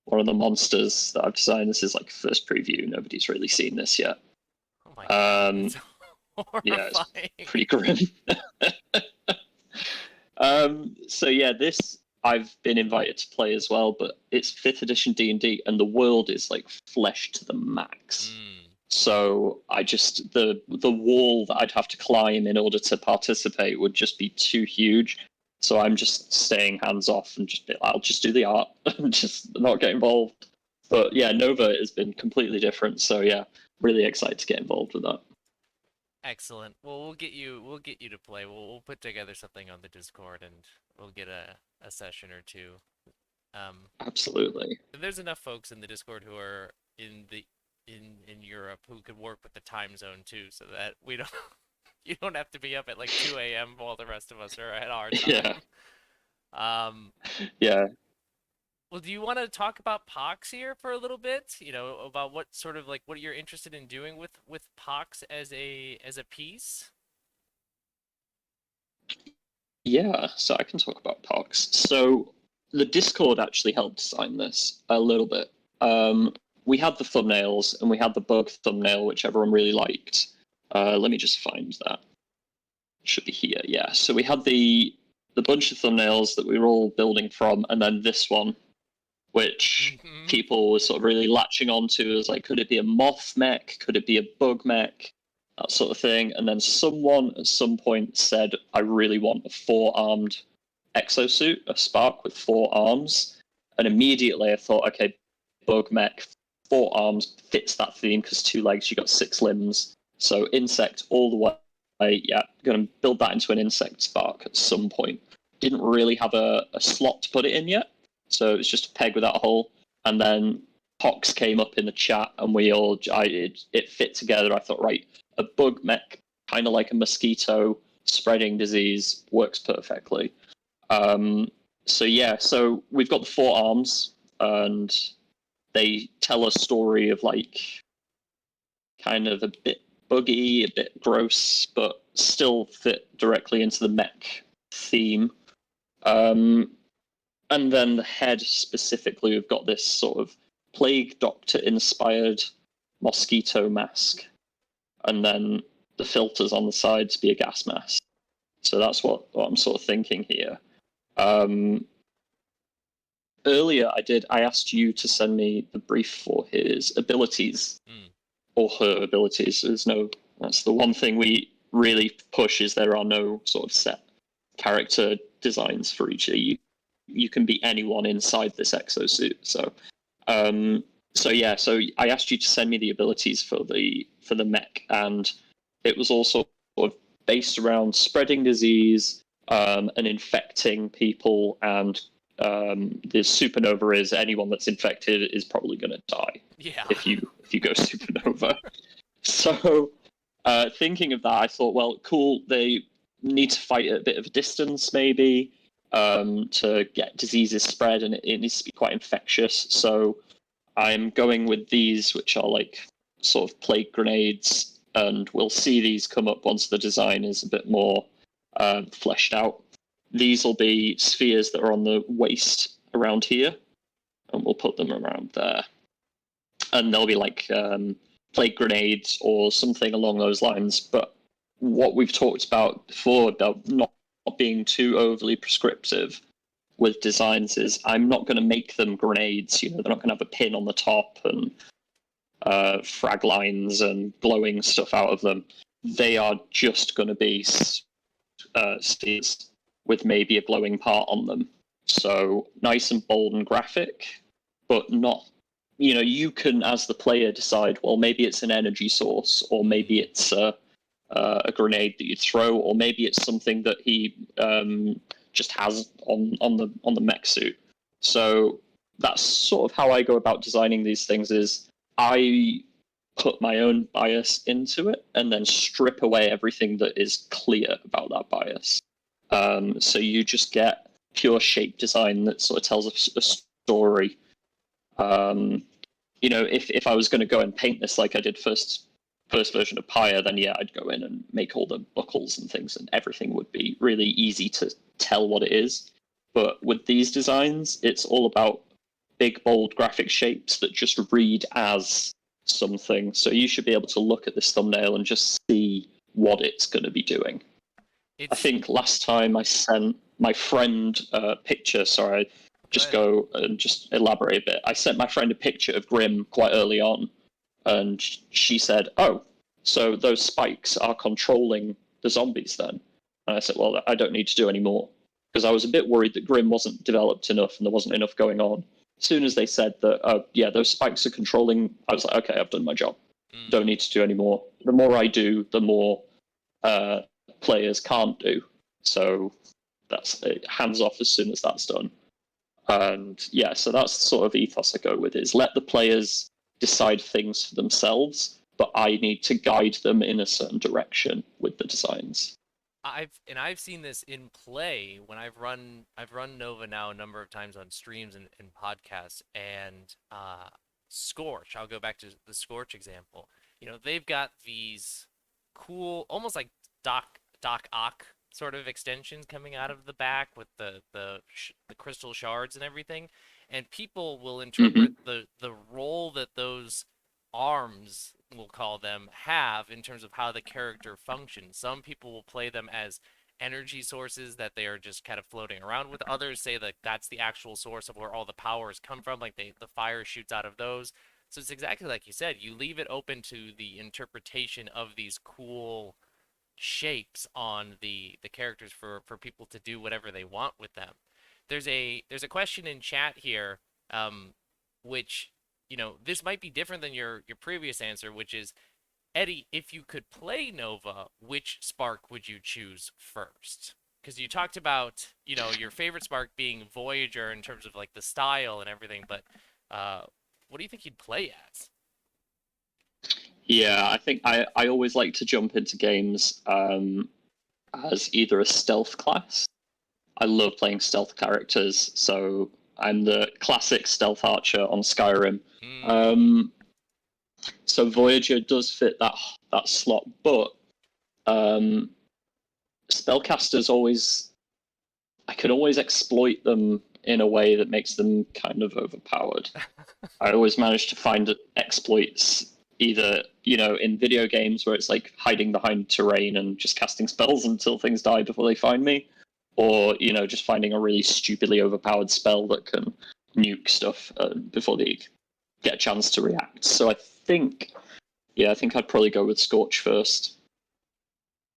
One of the monsters that I've designed, this is like first preview. Nobody's really seen this yet. Oh my god. It's horrifying. Yeah, it's pretty grim. So yeah, this I've been invited to play as well, but it's 5th edition D&D, and the world is like fleshed to the max. So I just the wall that I'd have to climb in order to participate would just be too huge. So I'm just staying hands off and I'll just do the art and just not get involved. But yeah, Nova has been completely different. So yeah, really excited to get involved with that. Excellent. Well, we'll get you to play. We'll put together something on the Discord and we'll get a session or two. Absolutely. There's enough folks in the Discord who are in Europe who could work with the time zone too, so that we don't you don't have to be up at like 2 a.m. while the rest of us are at our time. Yeah. Yeah. Well, do you want to talk about Pox here for a little bit? About what sort of like what you're interested in doing with Pox as a piece? Yeah, so I can talk about Pox. So the Discord actually helped design this a little bit. We had the thumbnails and we had the bug thumbnail, which everyone really liked. Let me just find that. It should be here. Yeah. So we had the bunch of thumbnails that we were all building from, and then this one, which people were sort of really latching onto as like, could it be a moth mech? Could it be a bug mech? That sort of thing. And then someone at some point said, I really want a 4-armed exosuit, a spark with 4 arms. And immediately I thought, okay, bug mech, 4 arms fits that theme because 2 legs, you got 6 limbs. So insect all the way. Yeah, going to build that into an insect spark at some point. Didn't really have a slot to put it in yet. So it was just a peg without a hole. And then Pox came up in the chat and it fit together. I thought, right, a bug mech, kind of like a mosquito spreading disease, works perfectly. So we've got the 4 arms, and they tell a story of like kind of a bit buggy, a bit gross, but still fit directly into the mech theme. And then the head specifically, we've got this sort of plague doctor inspired mosquito mask, and then the filters on the sides be a gas mask. So that's what I'm sort of thinking here. Earlier I asked you to send me the brief for his abilities or her abilities. That's the one thing we really push, is there are no sort of set character designs for each. You can be anyone inside this exosuit. So I asked you to send me the abilities for the mech, and it was also sort of based around spreading disease and infecting people and the supernova is, anyone that's infected is probably going to die Yeah. if you go supernova. So thinking of that, I thought, well, cool. They need to fight at a bit of a distance, maybe, to get diseases spread, and it needs to be quite infectious. So I'm going with these, which are like sort of plague grenades, and we'll see these come up once the design is a bit more fleshed out. These will be spheres that are on the waist around here, and we'll put them around there. And they'll be like plague grenades or something along those lines. But what we've talked about before about not being too overly prescriptive with designs is I'm not going to make them grenades. You know, they're not going to have a pin on the top and frag lines and glowing stuff out of them. They are just going to be spheres with maybe a glowing part on them. So nice and bold and graphic, but not. You know, you can, as the player, decide. Well, maybe it's an energy source, or maybe it's a grenade that you throw, or maybe it's something that he just has on the mech suit. So that's sort of how I go about designing these things. Is I put my own bias into it and then strip away everything that is clear about that bias. So you just get pure shape design that sort of tells a story. You know, if I was going to go and paint this like I did first version of Pyre, then yeah, I'd go in and make all the buckles and things, and everything would be really easy to tell what it is. But with these designs, it's all about big, bold graphic shapes that just read as something. So you should be able to look at this thumbnail and just see what it's going to be doing. I think last time I sent my friend a picture. Sorry, just go and just elaborate a bit. I sent my friend a picture of Grim quite early on, and she said, "Oh, so those spikes are controlling the zombies then?" And I said, "Well, I don't need to do any more," because I was a bit worried that Grim wasn't developed enough and there wasn't enough going on. As soon as they said that, yeah, those spikes are controlling, I was like, okay, I've done my job. Don't need to do any more. The more I do, the more players can't do. So that's hands off as soon as that's done. And yeah, so that's the sort of ethos I go with, is let the players decide things for themselves, but I need to guide them in a certain direction with the designs. I've seen this in play when I've run Nova now a number of times on streams and podcasts, and Scorch. I'll go back to the Scorch example. You know, they've got these cool, almost like Doc Ock sort of extensions coming out of the back with the crystal shards and everything, and people will interpret the role that those arms, we'll call them, have in terms of how the character functions. Some people will play them as energy sources that they are just kind of floating around with. Others say that that's the actual source of where all the powers come from, like the fire shoots out of those. So it's exactly like you said, you leave it open to the interpretation of these cool shapes on the characters for people to do whatever they want with them. There's a question in chat here, which, you know, this might be different than your previous answer, which is, Eddie, if you could play Nova, which spark would you choose first? Because you talked about, you know, your favorite spark being Voyager in terms of like the style and everything, but what do you think you'd play as? Yeah, I think I always like to jump into games as either a stealth class. I love playing stealth characters, so I'm the classic stealth archer on Skyrim. So Voyager does fit that slot, but spellcasters always, I can always exploit them in a way that makes them kind of overpowered. I always manage to find exploits either, you know, in video games where it's like hiding behind terrain and just casting spells until things die before they find me, or, you know, just finding a really stupidly overpowered spell that can nuke stuff before they get a chance to react. So I think I'd probably go with Scorch first.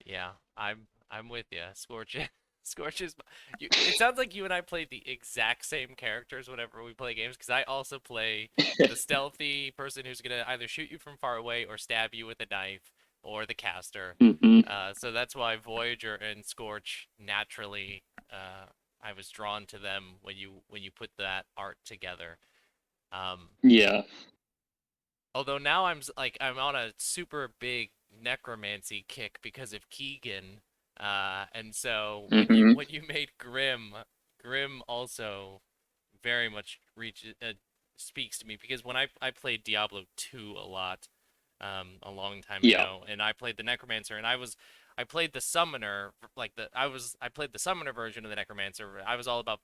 Yeah, I'm with you. Scorch, Scorch is. It sounds like you and I play the exact same characters whenever we play games. Because I also play the stealthy person who's gonna either shoot you from far away or stab you with a knife, or the caster. Mm-hmm. So that's why Voyager and Scorch naturally I was drawn to them when you put that art together. Um, Yeah. Although now I'm on a super big necromancy kick because of Keegan, and so Hmm. when you made Grim also very much speaks to me because when I played Diablo 2 a lot, a long time Yeah. ago, and I played the Necromancer, and I played the Summoner, I played the Summoner version of the Necromancer. I was all about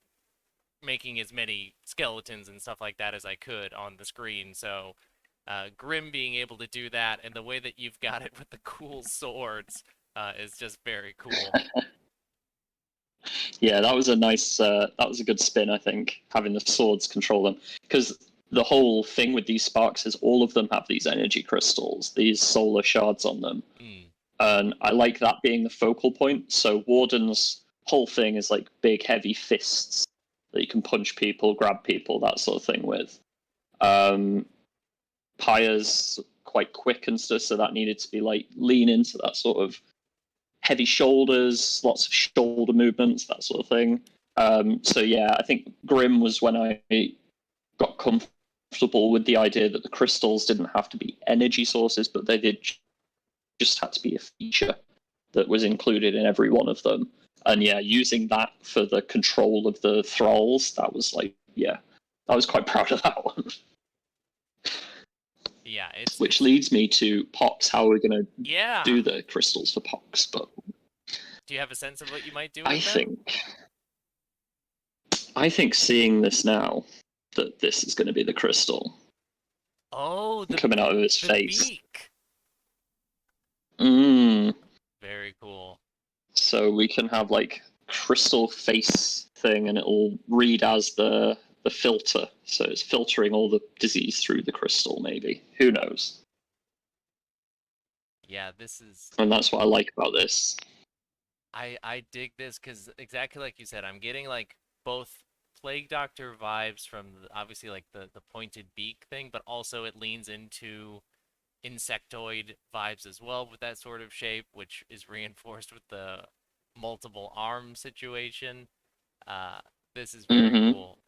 making as many skeletons and stuff like that as I could on the screen. So Grim being able to do that and the way that you've got it with the cool swords is just very cool. Yeah, that was a nice. That was a good spin, I think, having the swords control them. Because the whole thing with these sparks is all of them have these energy crystals, these solar shards on them, Mm. and I like that being the focal point. So Warden's whole thing is like big, heavy fists that you can punch people, grab people, that sort of thing with. Um, Pyre's quite quick and stuff, so that needed to be like lean into that sort of heavy shoulders, lots of shoulder movements, that sort of thing. So yeah, I think Grim was when I got comfortable with the idea that the crystals didn't have to be energy sources, but they did just had to be a feature that was included in every one of them. And yeah, using that for the control of the thralls, that was like, yeah, I was quite proud of that one. Yeah, Which it's leads me to Pox. How are we going to yeah. do the crystals for Pox? But Do you have a sense of what you might do I with them? think I think seeing this now, that this is going to be the crystal Oh, coming out of his the face. beak. Mm. Very cool. So we can have like crystal face thing, and it'll read as the filter. So it's filtering all the disease through the crystal. Maybe, who knows? Yeah, this is And that's what I like about this. I dig this because exactly like you said, I'm getting like both Plague Doctor vibes from obviously like the pointed beak thing, but also it leans into insectoid vibes as well with that sort of shape, which is reinforced with the multiple arm situation. Uh, this is very Hmm. cool.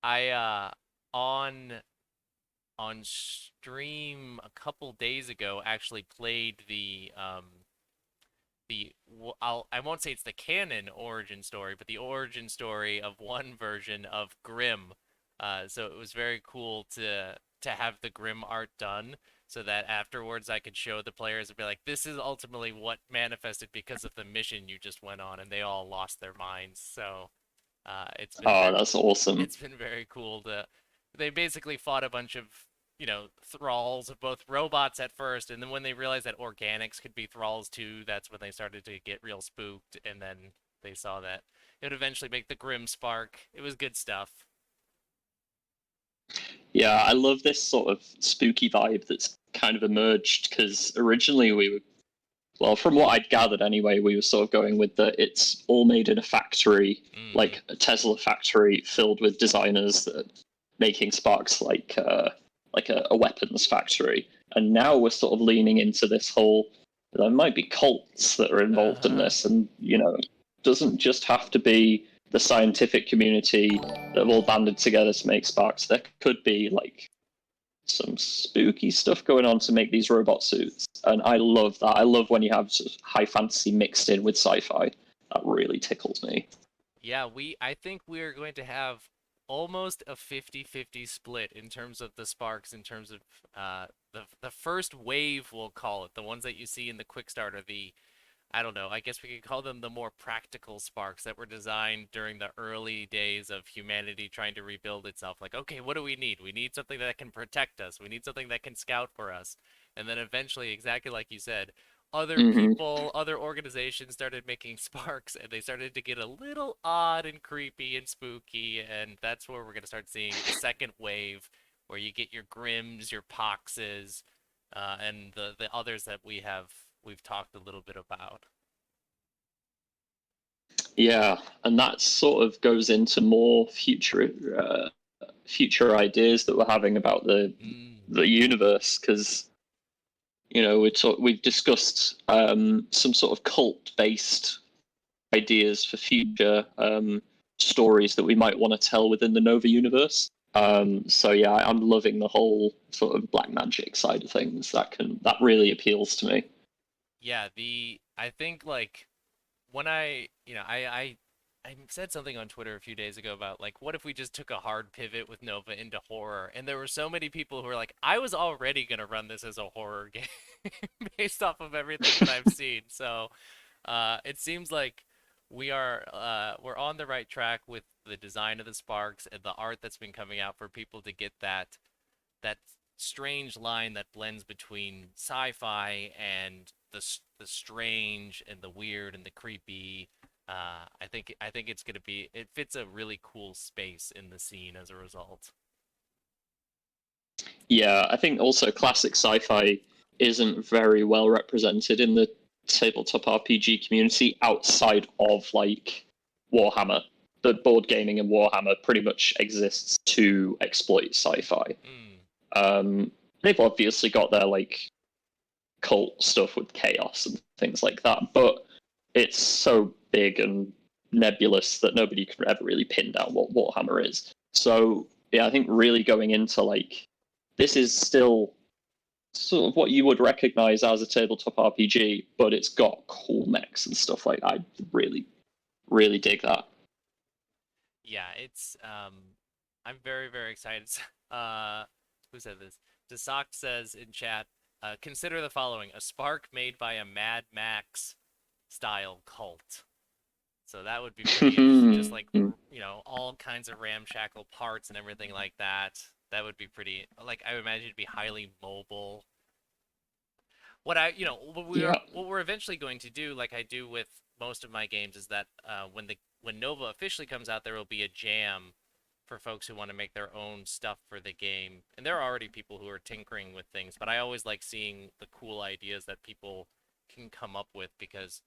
I on on stream a couple days ago actually played I won't say it's the canon origin story, but the origin story of one version of Grimm. So it was very cool to have the Grimm art done, so that afterwards I could show the players and be like, "This is ultimately what manifested because of the mission you just went on," and they all lost their minds. So Oh, that's awesome. it's been very cool to. They basically fought a bunch of thralls of both robots at first, and then when they realized that organics could be thralls too, that's when they started to get real spooked, and then they saw that it would eventually make the Grim spark. It was good stuff. Yeah, I love this sort of spooky vibe that's kind of emerged because originally we were, well, from what I'd gathered anyway, we were sort of going with the it's all made in a factory, Mm-hmm. like a Tesla factory filled with designers that are making sparks like a weapons factory. And now we're sort of leaning into this whole there might be cults that are involved in Uh-huh. this, and it doesn't just have to be the scientific community that have all banded together to make sparks. There could be like some spooky stuff going on to make these robot suits, and I love that. I love when you have sort of high fantasy mixed in with sci-fi. That really tickles me. Yeah, I think we're going to have almost a 50-50 split in terms of the sparks, in terms of the first wave, we'll call it, the ones that you see in the quick start are the I don't know, I guess we could call them the more practical sparks that were designed during the early days of humanity trying to rebuild itself. Like, okay, what do we need? We need something that can protect us. We need something that can scout for us. And then eventually, exactly like you said, other Hmm. people, other organizations started making sparks and they started to get a little odd and creepy and spooky. And that's where we're going to start seeing the second wave where you get your Grims, your Poxes, and the others that we've talked a little bit about. Yeah, and that sort of goes into more future ideas that we're having about Mm. the universe because we've discussed some sort of cult based ideas for future stories that we might want to tell within the Nova universe. So yeah, I'm loving the whole sort of black magic side of things. That really appeals to me. Yeah, I think like when I said something on Twitter a few days ago about like what if we just took a hard pivot with Nova into horror, and there were so many people who were like, I was already gonna run this as a horror game based off of everything that I've seen. So it seems like we're on the right track with the design of the sparks and the art that's been coming out for people to get that strange line that blends between sci-fi and the strange and the weird and the creepy. I think it fits a really cool space in the scene as a result. Yeah, I think also classic sci-fi isn't very well represented in the tabletop RPG community outside of like Warhammer. The board gaming in Warhammer pretty much exists to exploit sci-fi. Mm. They've obviously got their like cult stuff with chaos and things like that, but it's so big and nebulous that nobody can ever really pin down what Warhammer is. So yeah, I think really going into like this is still sort of what you would recognize as a tabletop RPG, but it's got cool mechs and stuff like that. I really, really dig that. Yeah, it's I'm very very excited. Who said this? Desock says in chat, consider the following: a spark made by a Mad Max style cult. So that would be pretty interesting. Just like all kinds of ramshackle parts and everything like that. That would be pretty. Like I would imagine it'd be highly mobile. Yeah. What we're eventually going to do, like I do with most of my games, is that when Nova officially comes out, there will be a jam for folks who want to make their own stuff for the game. And there are already people who are tinkering with things, but I always like seeing the cool ideas that people can come up with because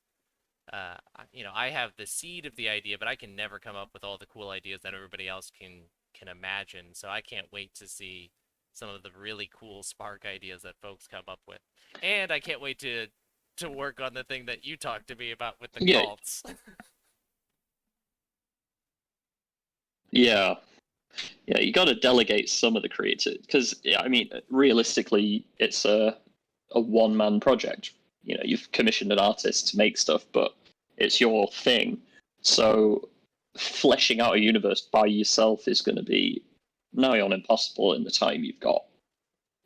I have the seed of the idea, but I can never come up with all the cool ideas that everybody else can imagine. So I can't wait to see some of the really cool spark ideas that folks come up with. And I can't wait to work on the thing that you talked to me about with the Yeah. cults. Yeah. Yeah, you got to delegate some of the creative because yeah, I mean, realistically, it's a one man project. You've commissioned an artist to make stuff, but it's your thing. So fleshing out a universe by yourself is going to be nigh on impossible in the time you've got.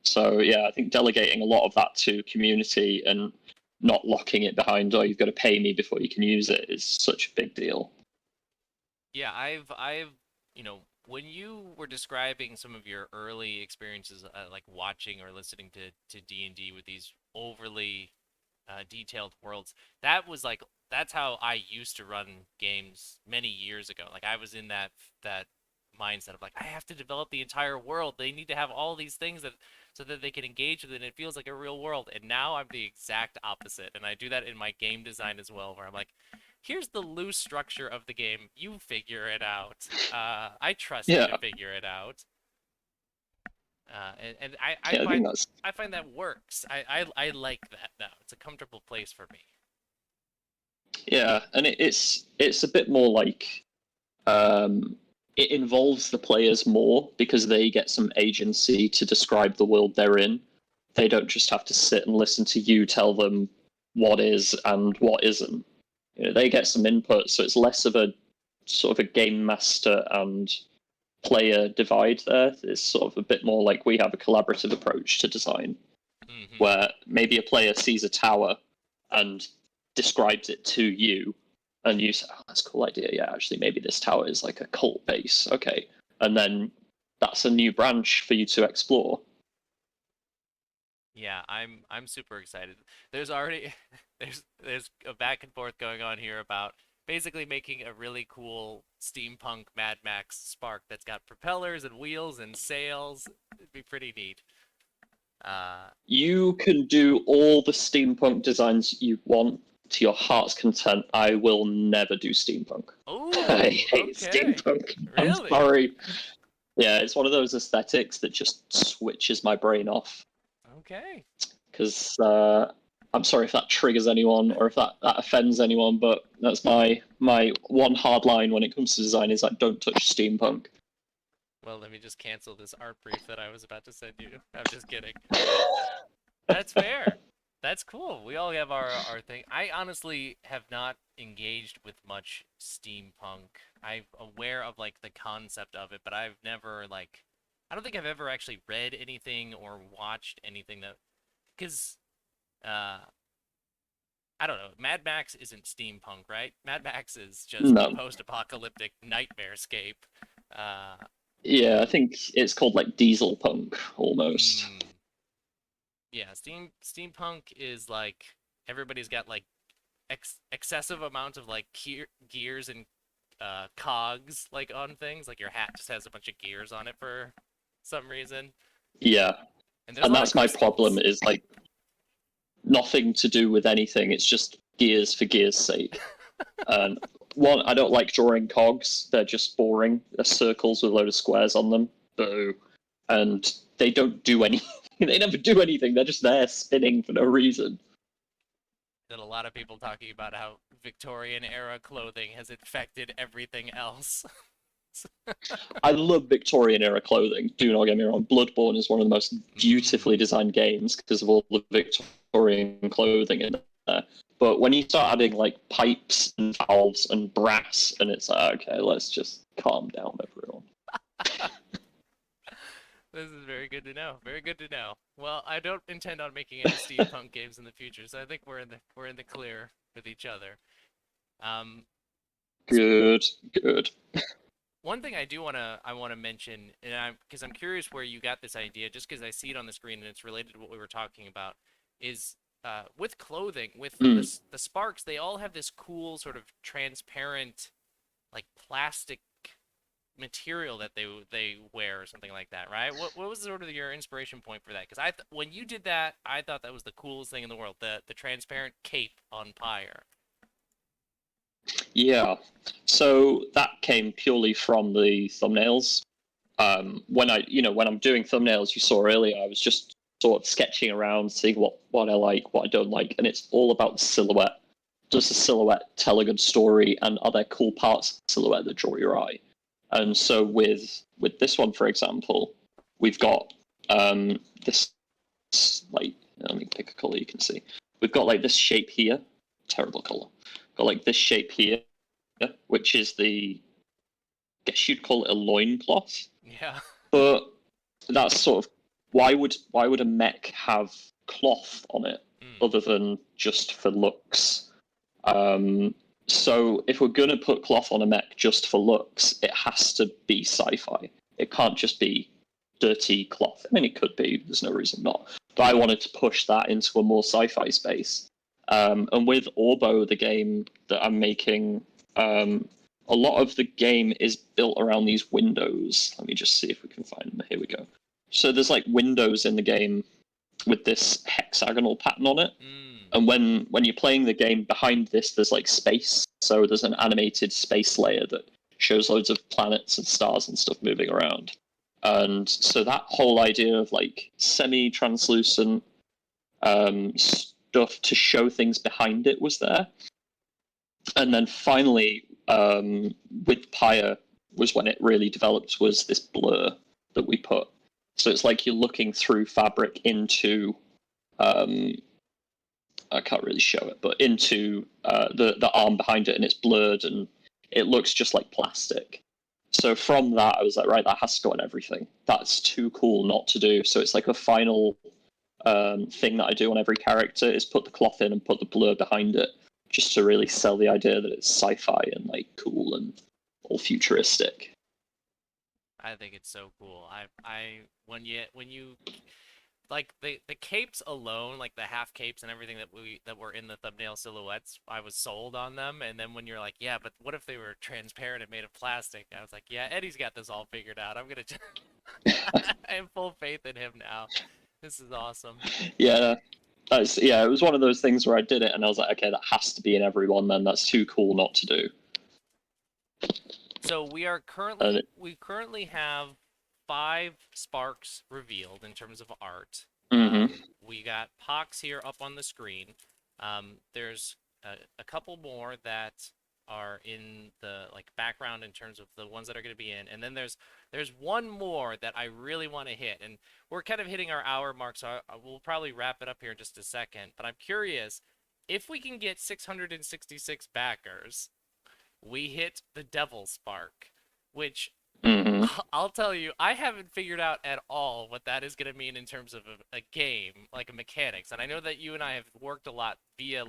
So yeah, I think delegating a lot of that to community and not locking it behind, oh, you've got to pay me before you can use it is such a big deal. Yeah, when you were describing some of your early experiences, like watching or listening to D&D with these overly detailed worlds, that's how I used to run games many years ago. Like I was in that mindset of like I have to develop the entire world. They need to have all these things that so that they can engage with it and it feels like a real world. And now I'm the exact opposite. And I do that in my game design as well, where I'm like, here's the loose structure of the game. You figure it out. I trust you Yeah, to figure it out. And yeah, I think that's I find that works. I like that now. It's a comfortable place for me. yeah, and it's a bit more like it involves the players more because they get some agency to describe the world they're in. They don't just have to sit and listen to you tell them what is and what isn't. They get some input, so it's less of a sort of a game master and player divide there. It's sort of a bit more like we have a collaborative approach to design, Mm-hmm. where maybe a player sees a tower and describes it to you, and you say, "Oh, that's a cool idea. Yeah, actually, maybe this tower is like a cult base. Okay," and then that's a new branch for you to explore. Yeah, I'm super excited. There's already there's a back and forth going on here about basically making a really cool steampunk Mad Max Spark that's got propellers and wheels and sails. It'd be pretty neat. Uh, You can do all the steampunk designs you want to your heart's content. I will never do steampunk. I ooh, hate okay. steampunk. I'm Really? sorry. Yeah, it's one of those aesthetics that just switches my brain off. Okay. Because I'm sorry if that triggers anyone or if that offends anyone, but that's my one hard line when it comes to design is like don't touch steampunk. Well, let me just cancel this art brief that I was about to send you. I'm just kidding. That's fair. That's cool. We all have our thing. I honestly have not engaged with much steampunk. I'm aware of like the concept of it, but I've never like I don't think I've ever actually read anything or watched anything that because uh I don't know. Mad Max isn't steampunk, right? Mad Max is just No. post-apocalyptic nightmarescape. Uh, Yeah, I think it's called like diesel punk almost. mm, yeah, steampunk is like everybody's got like excessive amount of like gears and cogs like on things. Like your hat just has a bunch of gears on it for some reason. Yeah, And there's a and lot of that's my problem crystals. is like nothing to do with anything. It's just gears for gears' sake. And one, I don't like drawing cogs. They're just boring. They're circles with a load of squares on them. Boo. And they don't do anything. They never do anything. They're just there spinning for no reason. That a lot of people talking about how Victorian era clothing has infected everything else. I love Victorian era clothing. Do not get me wrong. Bloodborne is one of the most beautifully Mm. designed games because of all the Victorian clothing in there. But when you start adding like pipes and valves and brass, and it's like, okay, let's just calm down, everyone. This is very good to know. Very good to know. Well, I don't intend on making any steampunk games in the future, so I think we're in the clear with each other. Um, Good, good. One thing I wanna mention, and I'm curious where you got this idea, just because I see it on the screen and it's related to what we were talking about, is with clothing, with Mm. the Sparks, they all have this cool sort of transparent, like plastic material that they wear or something like that, right? What was sort of your inspiration point for that? Because when you did that, I thought that was the coolest thing in the world, the transparent cape on Pyre. Yeah. So that came purely from the thumbnails. When I'm doing thumbnails, you saw earlier, I was just sort of sketching around, seeing what I like, what I don't like, and it's all about the silhouette. Does the silhouette tell a good story, and are there cool parts of the silhouette that draw your eye? And so with this one, for example, we've got this like let me pick a color you can see. We've got like this shape here, terrible color. Got like this shape here, which is I guess you'd call it a loincloth. Yeah. But that's sort of why would a mech have cloth on it Mm. other than just for looks? Um, so if we're gonna put cloth on a mech just for looks, it has to be sci-fi. It can't just be dirty cloth. I mean, it could be. There's no reason not. But I wanted to push that into a more sci-fi space. And with Orbo, the game that I'm making, a lot of the game is built around these windows. Let me just see if we can find them. Here we go. So there's like windows in the game with this hexagonal pattern on it. Mm. And when you're playing the game behind this, there's like space. So there's an animated space layer that shows loads of planets and stars and stuff moving around. And so that whole idea of like semi-translucent stuff to show things behind it was there. And then finally, with Pyre was when it really developed was this blur that we put. So it's like you're looking through fabric into I can't really show it, but into the arm behind it, and it's blurred and it looks just like plastic. So from that, I was like, right, that has to go on everything. That's too cool not to do. So it's like a final thing that I do on every character is put the cloth in and put the blur behind it, just to really sell the idea that it's sci-fi and like cool and all futuristic. I think it's so cool. When you like the capes alone, like the half capes and everything that were in the thumbnail silhouettes, I was sold on them. And then when you're like, yeah, but what if they were transparent and made of plastic? I was like, yeah, Eddie's got this all figured out. I'm gonna. I have full faith in him now. This is awesome. Yeah, it was one of those things where I did it and I was like, okay, that has to be in everyone. Then that's too cool not to do. So And we currently have 5 sparks revealed in terms of art. Mm-hmm. We got Pox here up on the screen. There's a couple more that are in the background in terms of the ones that are going to be in, and then there's one more that I really want to hit, and we're kind of hitting our hour mark, so we'll probably wrap it up here in just a second. But I'm curious if we can get 666 backers, we hit the Devil Spark, which Mm-hmm. I'll tell you, I haven't figured out at all what that is going to mean in terms of a game, like a mechanics. And I know that you and I have worked a lot via,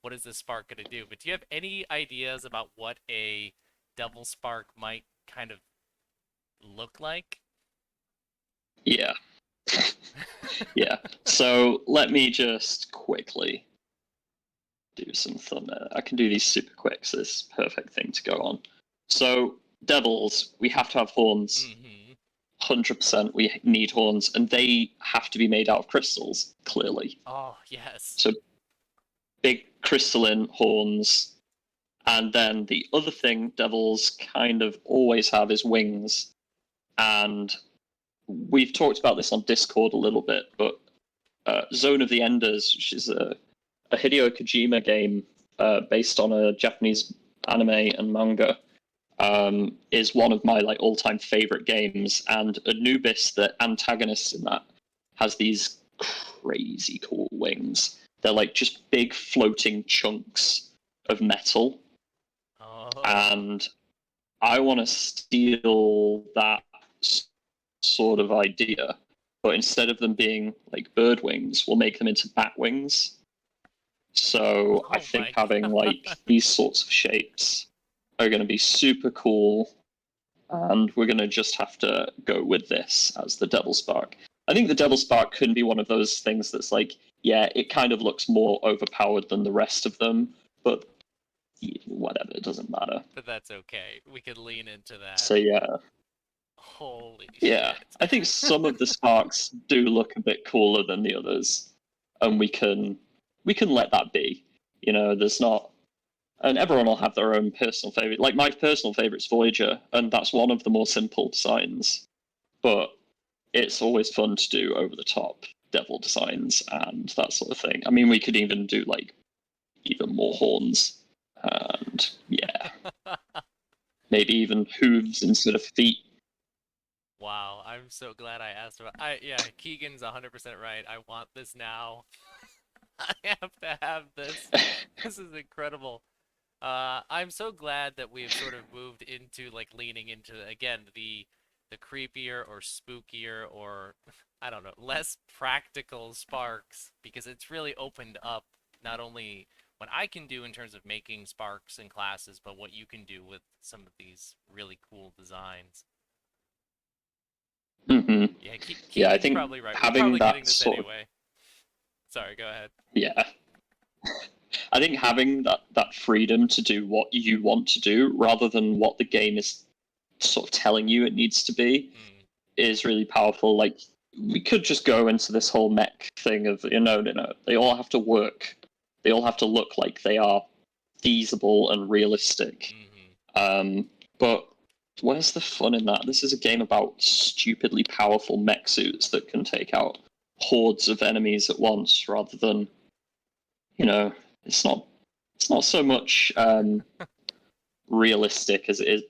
what is this spark going to do? But do you have any ideas about what a Devil Spark might kind of look like? Yeah. Yeah. So let me just quickly do some thumbnail. I can do these super quick, so this is a perfect thing to go on. So devils, we have to have horns. Mm-hmm. 100% we need horns, and they have to be made out of crystals, clearly. Oh, yes. So big crystalline horns. And then the other thing devils kind of always have is wings. And we've talked about this on Discord a little bit, but Zone of the Enders, which is a Hideo Kojima game based on a Japanese anime and manga, is one of my all-time favorite games. And Anubis, the antagonist in that, has these crazy cool wings. They're just big floating chunks of metal. Oh. And I want to steal that sort of idea, but instead of them being like bird wings, we'll make them into bat wings. So I think having these sorts of shapes are going to be super cool, and we're going to just have to go with this as the Devil Spark. I think the Devil Spark can be one of those things that's yeah, it kind of looks more overpowered than the rest of them, but whatever, it doesn't matter. But that's okay. We could lean into that. So yeah. Holy yeah, shit. I think some of the sparks do look a bit cooler than the others, and we can let that be. There's not, and everyone will have their own personal favorite. Like my personal favorite's Voyager, and that's one of the more simple designs. But it's always fun to do over the top devil designs and that sort of thing. I mean, we could even do even more horns, and yeah, maybe even hooves instead of feet. Wow, I'm so glad I asked about. Yeah, Keegan's 100% right. I want this now. I have to have this. This is incredible. I'm so glad that we have sort of moved into leaning into again the creepier or spookier or I don't know, less practical sparks, because it's really opened up not only what I can do in terms of making sparks and classes, but what you can do with some of these really cool designs. Mm-hmm. Yeah, I Keegan's think probably right. We're having probably that getting this anyway. Sorry, go ahead. Yeah. I think having that freedom to do what you want to do rather than what the game is sort of telling you it needs to be is really powerful. We could just go into this whole mech thing of no, they all have to work. They all have to look like they are feasible and realistic. But where's the fun in that? This is a game about stupidly powerful mech suits that can take out hordes of enemies at once, rather than, it's not so much realistic as it is,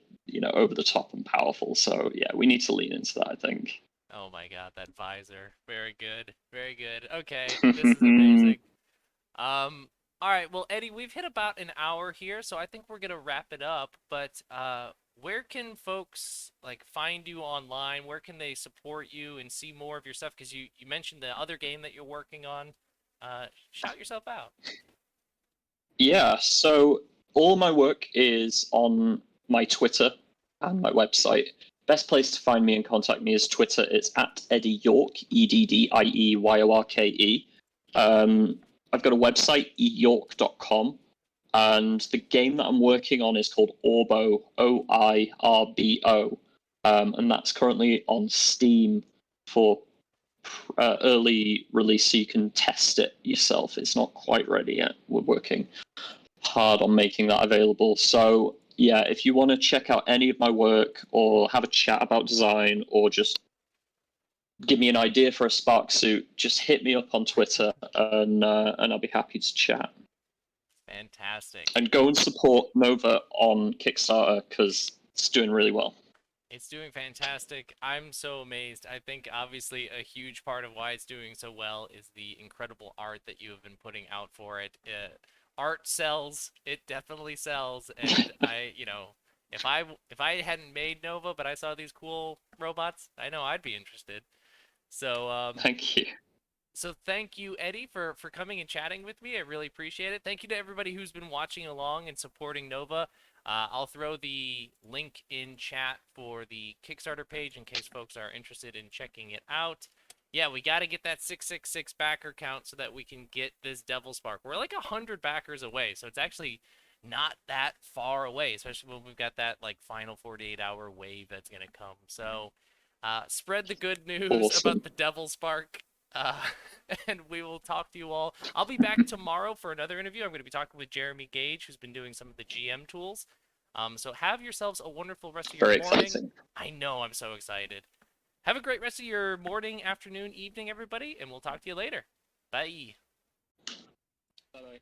over the top and powerful. So yeah, we need to lean into that, I think. Oh my god, that visor. Very good. Very good. Okay, this is amazing. All right, well, Eddie, we've hit about an hour here, so I think we're gonna wrap it up. But where can folks find you online? Where can they support you and see more of your stuff? Because you mentioned the other game that you're working on. Shout yourself out. Yeah, so all my work is on my Twitter and my website. Best place to find me and contact me is Twitter. It's at Eddie Yorke, EDDIEYORKE. I've got a website, eyorke.com, and the game that I'm working on is called Orbo, OIRBO, and that's currently on Steam for early release, so you can test it yourself. It's not quite ready yet. We're working hard on making that available. So yeah, if you want to check out any of my work or have a chat about design or just give me an idea for a Spark suit, just hit me up on Twitter and I'll be happy to chat. Fantastic. And go and support Nova on Kickstarter because it's doing really well. It's doing fantastic. I'm so amazed. I think obviously a huge part of why it's doing so well is the incredible art that you have been putting out for it. Art sells. It definitely sells. And if I hadn't made Nova, but I saw these cool robots, I know I'd be interested. So Thank you. so thank you, Eddie, for coming and chatting with me. I really appreciate it. Thank you to everybody who's been watching along and supporting Nova. I'll throw the link in chat for the Kickstarter page in case folks are interested in checking it out. Yeah, we got to get that 666 backer count so that we can get this Devil Spark. We're like 100 backers away, so it's actually not that far away, especially when we've got that like final 48-hour wave that's gonna come. So, spread the good news Awesome. about the Devil Spark. Uh, and we will talk to you all. I'll be back tomorrow for another interview. I'm going to be talking with Jeremy Gage, who's been doing some of the GM tools. So have yourselves a wonderful rest of your Very morning. exciting. I know, I'm so excited. Have a great rest of your morning, afternoon, evening, everybody, and we'll talk to you later. Bye. Bye-bye.